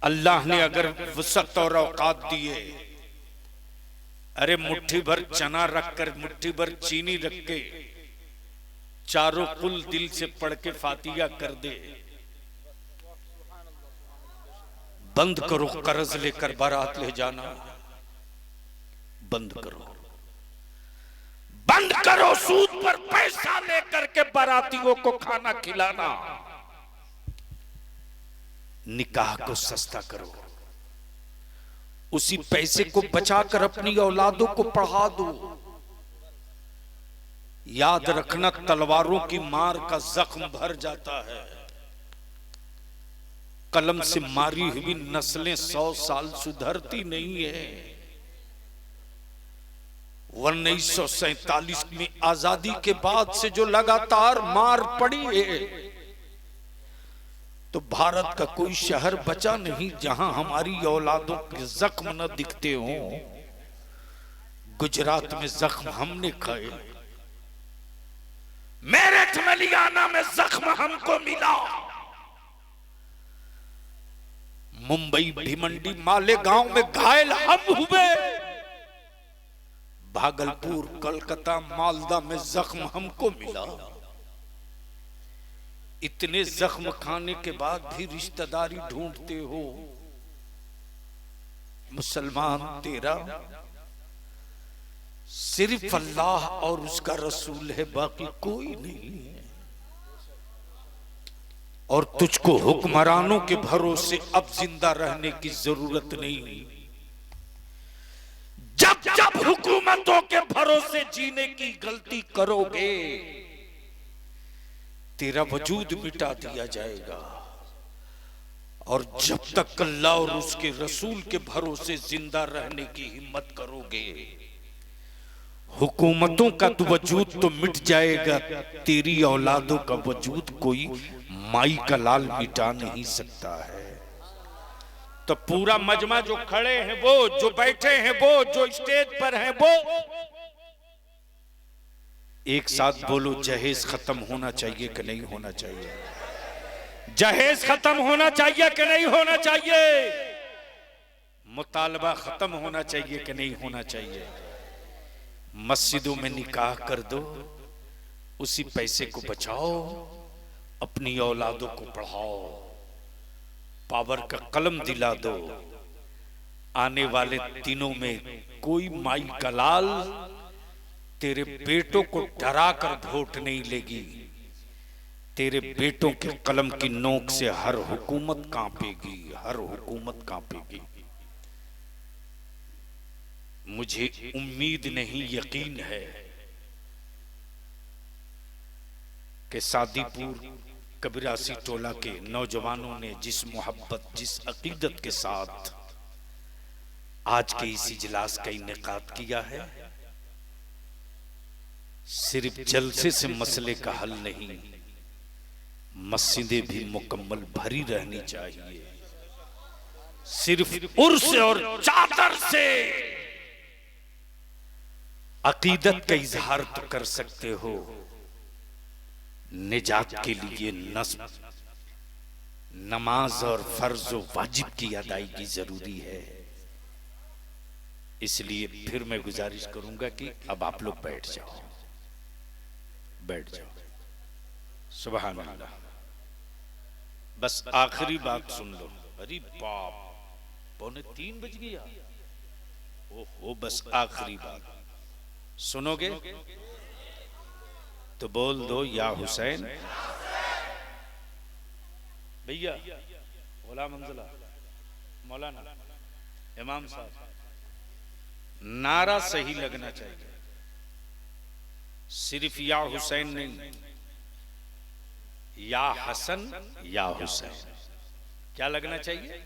अल्लाह ने अगर वसत और औकात दिए, अरे मुट्ठी भर चना रखकर, मुट्ठी भर चीनी रख के चारों कुल दिल से पढ़ के फातिहा कर दे। बंद करो कर्ज लेकर बारात ले जाना, बंद करो। बंद करो सूद पर पैसा लेकर के बारातियों को खाना खिलाना। निकाह को सस्ता करो, उसी पैसे को बचाकर अपनी औलादों को पढ़ा दो। याद रखना, तलवारों की मार का जख्म भर जाता है, कलम से मारी हुई नस्लें 100 साल सुधरती नहीं है। 1947 में आजादी के बाद से जो लगातार मार पड़ी है, तो भारत का कोई शहर बचा नहीं जहां हमारी औलादों के जख्म न दिखते हों। गुजरात में जख्म हमने खाए, मेरठ में लियाना में जख्म हमको मिला, मुंबई भिमंडी मालेगांव में घायल हम हुए, भागलपुर कलकत्ता मालदा में जख्म हमको मिला। इतने जख्म खाने के बाद भी रिश्तेदारी ढूंढते हो। मुसलमान तेरा सिर्फ अल्लाह और उसका रसूल है, बाकी कोई नहीं है। और तुझको हुक्मरानों के भरोसे अब जिंदा रहने की जरूरत नहीं। जब जब हुकूमतों के भरोसे जीने की गलती करोगे, तेरा वजूद मिटा दिया जाएगा। और जब तक अल्लाह और उसके रसूल के भरोसे जिंदा रहने की हिम्मत करोगे, हुकूमतों का तो वजूद तो मिट जाएगा, तेरी औलादों का वजूद कोई माई का लाल मिटा नहीं सकता है। तो पूरा मजमा, जो खड़े हैं वो, जो बैठे हैं वो, जो स्टेज पर हैं वो, एक साथ बोलो, जहेज खत्म होना चाहिए कि नहीं होना चाहिए? जहेज खत्म होना चाहिए कि नहीं होना चाहिए? मुतालबा खत्म होना चाहिए कि नहीं होना चाहिए? मस्जिदों में निकाह कर दो, उसी पैसे को बचाओ, अपनी औलादों को पढ़ाओ, पावर का कलम दिला दो, आने वाले दिनों में कोई माई का लाल तेरे बेटों को डरा कर वोट नहीं लेगी। तेरे बेटों के कलम की नोक से हर हुकूमत कांपेगी, हर हुकूमत कांपेगी। मुझे उम्मीद नहीं, यकीन है कि सादीपुर कबीरासी टोला के नौजवानों ने जिस मोहब्बत, जिस अकीदत के साथ आज के इस इजलास का इनेकाद किया है, सिर्फ जलसे से मसले का हल नहीं, मस्जिदें भी मुकम्मल भरी रहनी चाहिए। सिर्फ उर्स और चादर से अकीदत का इजहार तो कर सकते हो, निजात के लिए नस्ब, नमाज और फर्ज व वाजिब की अदायगी जरूरी है। इसलिए फिर मैं गुजारिश करूंगा कि अब आप लोग बैठ जाओ, बैठ जाओ। सुभान अल्लाह। बस आखिरी बात सुन लो। अरे बाप, 2:45 बज गया। ओहो, बस आखिरी बात सुनोगे तो बोल दो या हुसैन। भैया, गुलाम मंजला, मौलाना, इमाम साहब, नारा सही लगना चाहिए। सिर्फ या हुसैन नहीं, या हसन या हुसैन। क्या लगना चाहिए?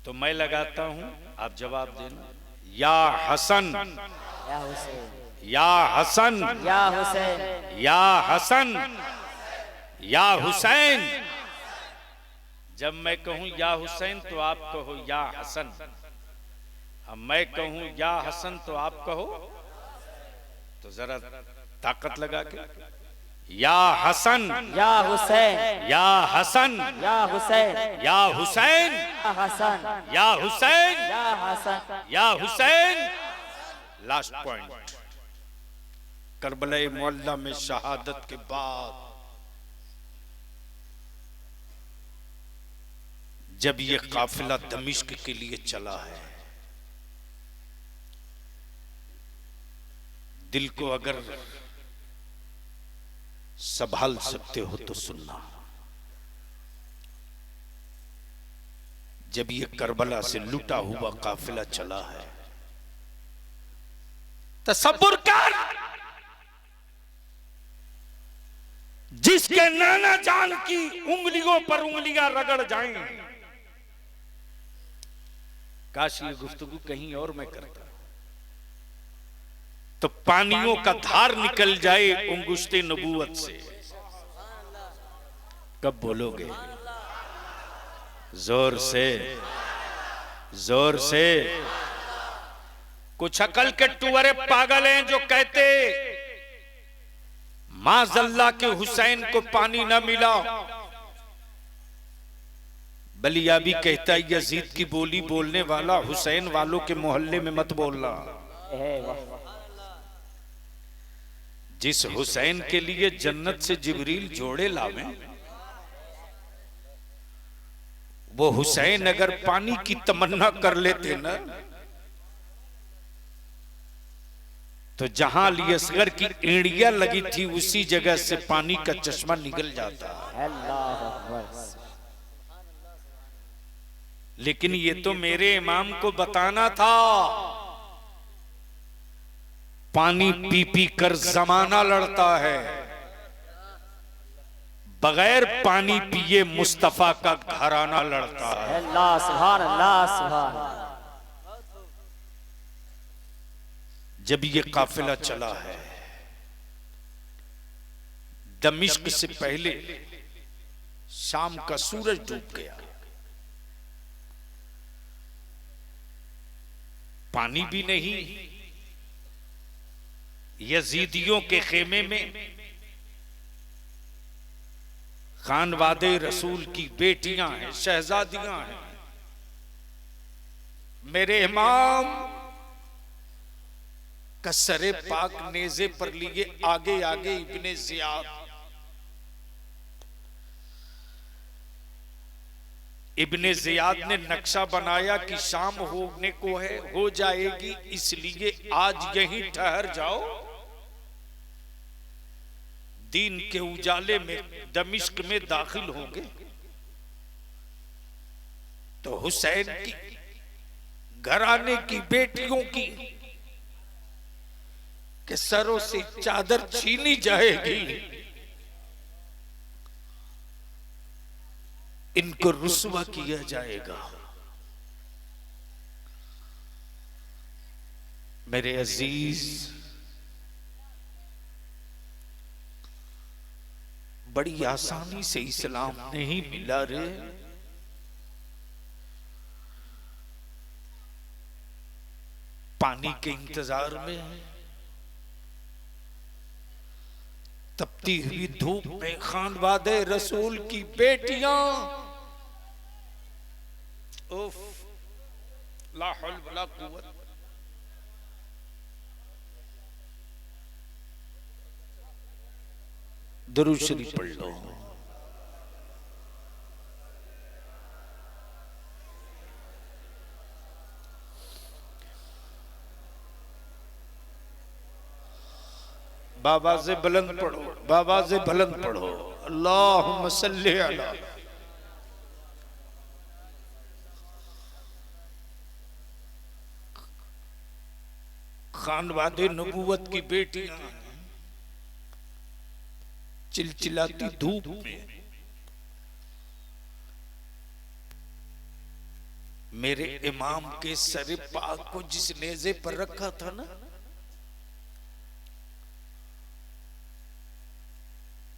तो मैं लगाता हूं, आप जवाब देना। या हसन, या हुसैन, या हसन, या हुसैन, या हसन, या हुसैन। जब मैं कहूं या हुसैन तो आप कहो या हसन। अब मैं कहूं या हसन तो आप कहो। तो जरा ताकत लगा के, या हसन, या हुसैन, या हसन, या हुसैन, या हुसैन, या हसन, या हुसैन, या हसन, या हुसैन। लास्ट पॉइंट, करबला मुअल्ला में शहादत के बाद जब ये काफिला दमिश्क के लिए चला है, दिल को अगर संभाल सकते हो तो सुनना। जब ये करबला से लुटा हुआ काफिला चला है, तसब्बुर कर, जिसके नाना जान की उंगलियों पर उंगलियां रगड़ जाएं। काश ये गुफ्तगू कहीं और मैं करता तो पानियों का धार निकल जाए उंगुश्ते नबूवत से। कब बोलोगे? जोर से, जोर से। कुछ अकल के टुवरे पागल हैं जो कहते माज़ल्ला के हुसैन को पानी न मिला। बलिया भी कहता है यजीद की बोली बोलने वाला हुसैन वालों के मोहल्ले में मत बोलना। जिस हुसैन के लिए जन्नत से जिब्रील जोड़े लावे, वो हुसैन अगर पानी की तमन्ना कर लेते ना, तो जहां अली असगर की एड़ियां लगी थी उसी जगह से पानी का चश्मा निकल जाता। लेकिन ये तो मेरे इमाम को बताना था। पानी पी पी कर जमाना लड़ता है, बगैर पानी पिए मुस्तफा का घराना लड़ता है। अल्लाह सुभान अल्लाह सुभान। जब ये काफिला चला है, दमिश्क से पहले शाम का सूरज डूब गया, पानी भी नहीं। यजीदियों के खेमे में खानवादे रसूल की बेटियां हैं, शहजादियां हैं। मेरे इमाम का सरे पाक नेज़े पर लिए आगे आगे इब्ने जियाद, इब्ने जियाद ने नक्शा बनाया कि शाम होने को है, हो जाएगी, इसलिए आज यहीं ठहर जाओ। दीन के उजाले में दमिश्क में दाखिल होंगे तो हुसैन की घराने की बेटियों की के सरों से चादर छीनी जाएगी, इनको रुस्वा किया जाएगा। मेरे अजीज, बड़ी आसानी से इस्लाम नहीं मिला रे। पानी के इंतजार में, तपती हुई धूप में खानवादे रसूल की बेटियां, उफ, ला हौल वला कुव्वत। दुरूद शरीफ पढ़ लो। बाबा से बुलंद पढ़ो, बाबा से बुलंद पढ़ो। अल्लाहुम्मा सल्ली अला। खानवादे नबूवत की बेटियां चिलचिलाती धूप में मेरे इमाम के सर पाक को जिस नेज़े पर रखा था ना,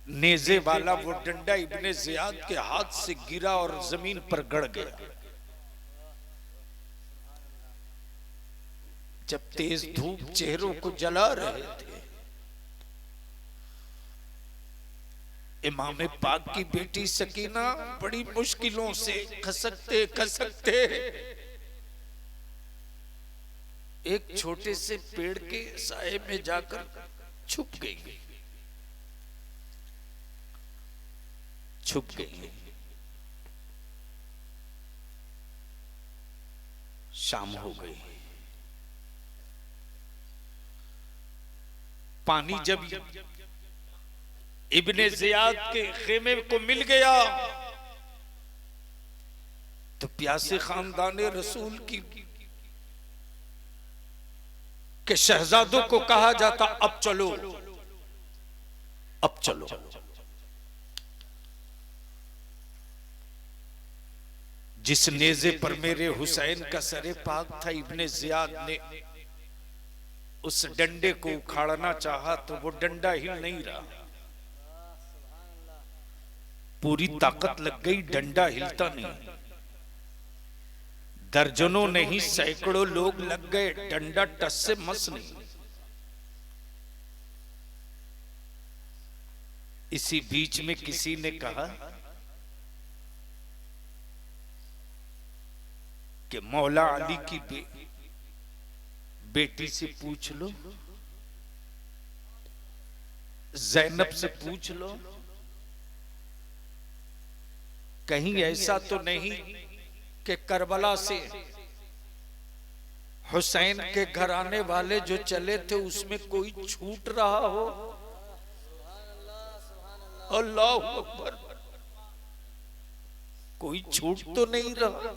नेज़े वाला वो डंडा इब्ने जियाद के हाथ से गिरा और जमीन पर गड़ गया। जब तेज धूप चेहरों को जला रहे थे, इमाम पाक की बेटी सकीना बड़ी मुश्किलों से खसकते खसकते एक छोटे से पेड़ के साए में जाकर छुप गई, छुप गई। शाम हो गई। पानी जब इब्ने जियाद के खेमे को मिल गया तो प्यासे खानदाने रसूल की के शहजादों को कहा जाता, अब चलो, अब चलो। जिस नेज़े पर मेरे हुसैन का सरे पाक था, इब्ने जियाद ने उस डंडे को उखाड़ना चाहा तो वो डंडा हिल नहीं रहा। पूरी ताकत लग गई, डंडा हिलता नहीं। दर्जनों नहीं सैकड़ों लोग लग गए, डंडा टस से मस नहीं। इसी बीच में किसी ने कहा कि मौला अली की बेटी से पूछ लो, ज़ैनब से पूछ लो, कहीं ऐसा तो नहीं कि करबला से हुसैन के घराने वाले जो चले थे उसमें कोई छूट रहा हो। अल्लाह अकबर, कोई छूट तो नहीं रहा।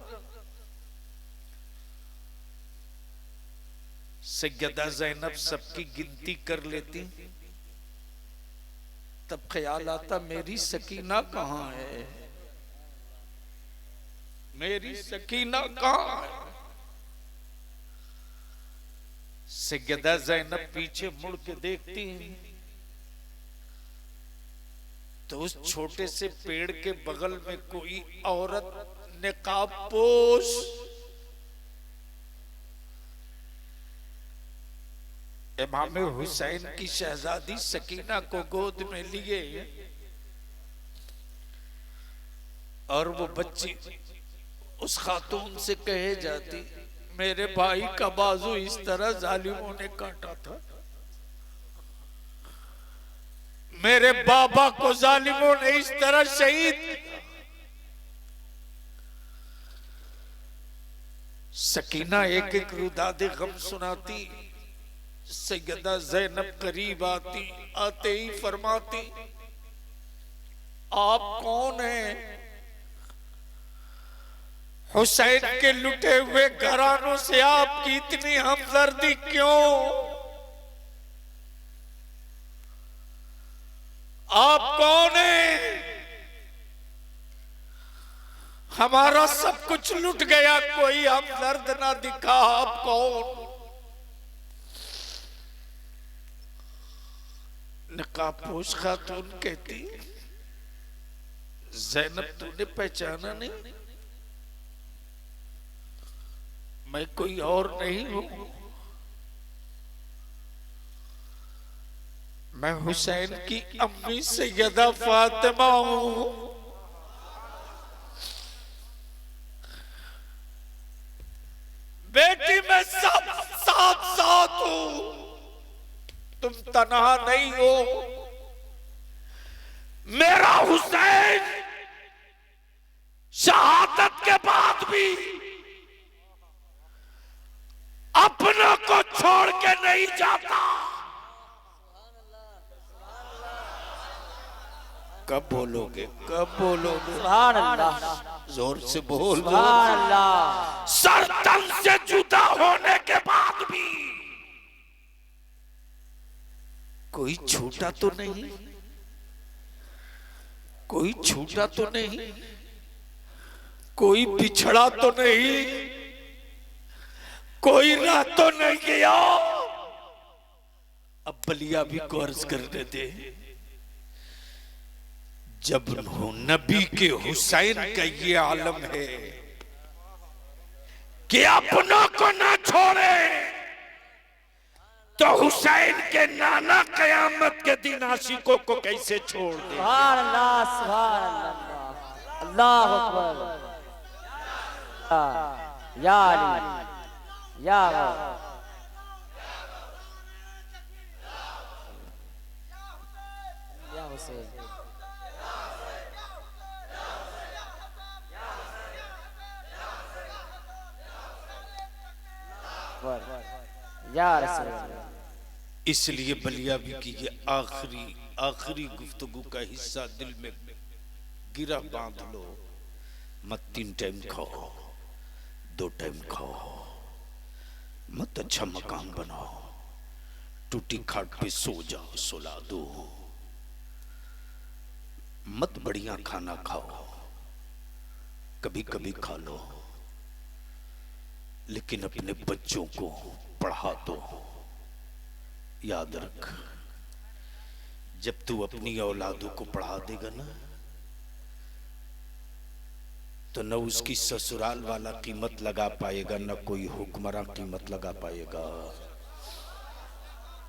सैयदा ज़ैनब सबकी गिनती कर लेती, तब ख्याल आता मेरी सकीना कहाँ है, मेरी सकीना कहाँ है। सैयदा ज़ैनब पीछे मुड़ के देखती तो उस छोटे से पेड़ के बगल में कोई औरत निकाब पोश इमाम हुसैन की शहजादी सकीना को गोद में लिए और वो बच्ची उस खातून से कहे जाती, मेरे भाई का बाजू इस तरह जालिमों ने काटा था, मेरे बाबा को जालिमों ने इस तरह शहीद किया। सकीना एक एक रुदादे गम सुनाती, सैयदा जैनब करीब आती, आते ही फरमाती, आप कौन हैं? हुसैन के लुटे हुए घरानों से आपकी इतनी हमदर्दी क्यों? आप कौन हैं? हमारा सब कुछ लुट गया, कोई हमदर्द ना दिखा, आप कौन? नकाबपोश खातून कहती, ज़ैनब तूने पहचाना नहीं? मैं कोई और नहीं हूं, मैं हुसैन की अम्मी सैयदा फातिमा हूं। बेटी मैं सब साथ साथ हूं, तुम तन्हा नहीं हो। मेरा हुसैन शहादत के बाद भी अपनों को छोड़ के नहीं जाता। कब बोलोगे, कब बोलोगे? सुभान अल्लाह, जोर से बोल। सुभान अल्लाह। सर तन से जुदा होने के बाद भी कोई छूटा तो नहीं, कोई छूटा तो नहीं, कोई बिछड़ा तो नहीं, कोई रह तो नहीं गया। अब बलिया भी को अर्ज करने दे, जब नबी के हुसैन का ये आलम है कि अपनों को ना छोड़े, तो हुसैन के नाना कयामत के दिन आशिकों को कैसे छोड़ दे? सुभान अल्लाह, सुभान अल्लाह, अल्लाह अकबर। या अली, या हुसैन, या रसूल। इसलिए बलिया भी की ये आखिरी गुफ्तगू का हिस्सा दिल में गिरा बांध लो। मत 3 टाइम खाओ, 2 टाइम खाओ, मत अच्छा मकान बनाओ, टूटी खाट पे सो जाओ, सुला दो, मत बढ़िया खाना खाओ, कभी कभी खा लो, लेकिन अपने बच्चों को पढ़ा दो। याद रख, जब तू अपनी औलादों को पढ़ा देगा ना, तो न उसकी ससुराल वाला कीमत लगा पाएगा, न कोई हुक्मरान कीमत लगा पाएगा।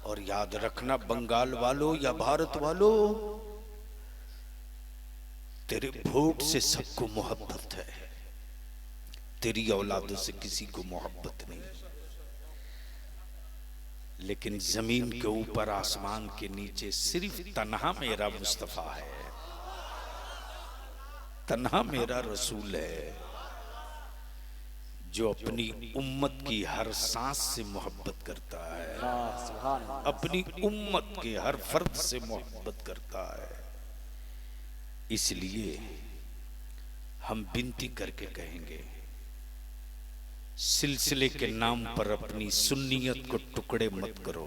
और याद रखना बंगाल वालों या भारत वालों, तेरे वोट से सबको मोहब्बत है, तेरी औलादों से किसी को मोहब्बत नहीं। लेकिन जमीन के ऊपर आसमान के नीचे सिर्फ तन्हा मेरा मुस्तफा है, तन्हा मेरा रसूल है, जो अपनी उम्मत की हर सांस से मोहब्बत करता है, अपनी उम्मत के हर फर्द से मोहब्बत करता है। इसलिए हम विनती करके कहेंगे, सिलसिले के नाम पर अपनी सुन्नियत को टुकड़े मत करो।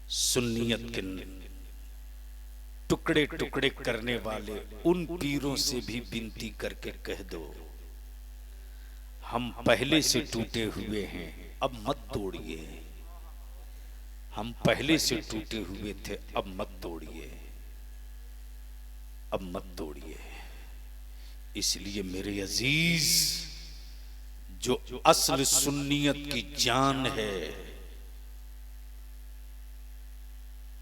सुन्नियत के टुकड़े टुकड़े करने वाले उन पीरों से भी विनती करके कह दो, हम पहले से टूटे हुए हैं, अब मत तोड़िए। हम पहले से टूटे हुए थे, अब मत तोड़िए, अब मत तोड़िए। इसलिए मेरे अजीज, जो असल सुन्नियत की जान है,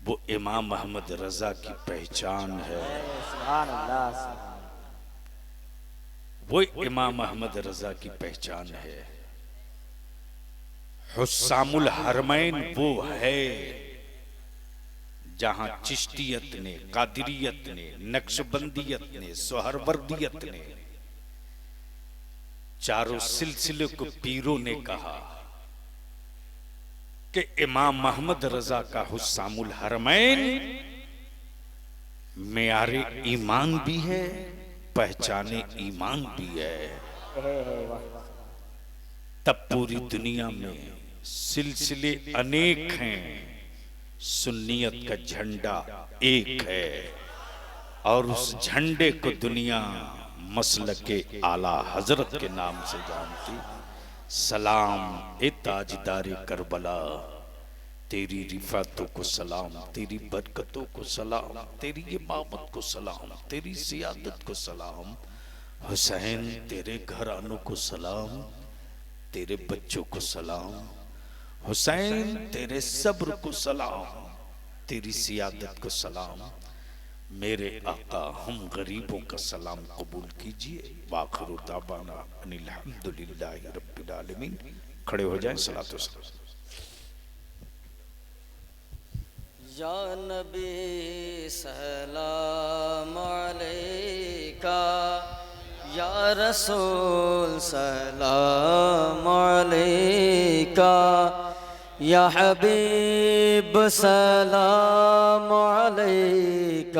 वो इमाम अहमद रजा की पहचान है। सुभान अल्लाह, वो इमाम अहमद रजा की पहचान है। हुस्सामुल हरमैन वो है जहां चिश्तियत ने, कादिरियत ने, नक्शबंदियत ने, सोहरवर्दियत ने, 3 चारों सिलसिले को पीरों ने कहा कि इमाम मोहम्मद रजा का हुस्सामुल हरमैन मेयारे ईमान भी है, पहचाने ईमान भी है। तब पूरी दुनिया में सिलसिले अनेक हैं, सुन्नियत का झंडा एक है, और उस झंडे को दुनिया मसलके आला हजरत के नाम से जानती। सलाम ए ताजदारे करबला, तेरी रिफातों को सलाम, तेरी बरकतों को सलाम, तेरी इमामत को सलाम, तेरी सियादत को सलाम। हुसैन तेरे घरानों को सलाम, तेरे बच्चों को सलाम। हुसैन तेरे सब्र को सलाम, तेरी सियादत को सलाम। मेरे आका हम गरीबों का सलाम कबूल कीजिए। वाखिरु दावाना अनिल हम्दुलिल्लाहि रब्बिल आलमीन। खड़े हो जाएं, सलातो सलाम। या नबी सलाम अलैका, या रसूल सलाम अलैका, या हबीब सलाम अलैका।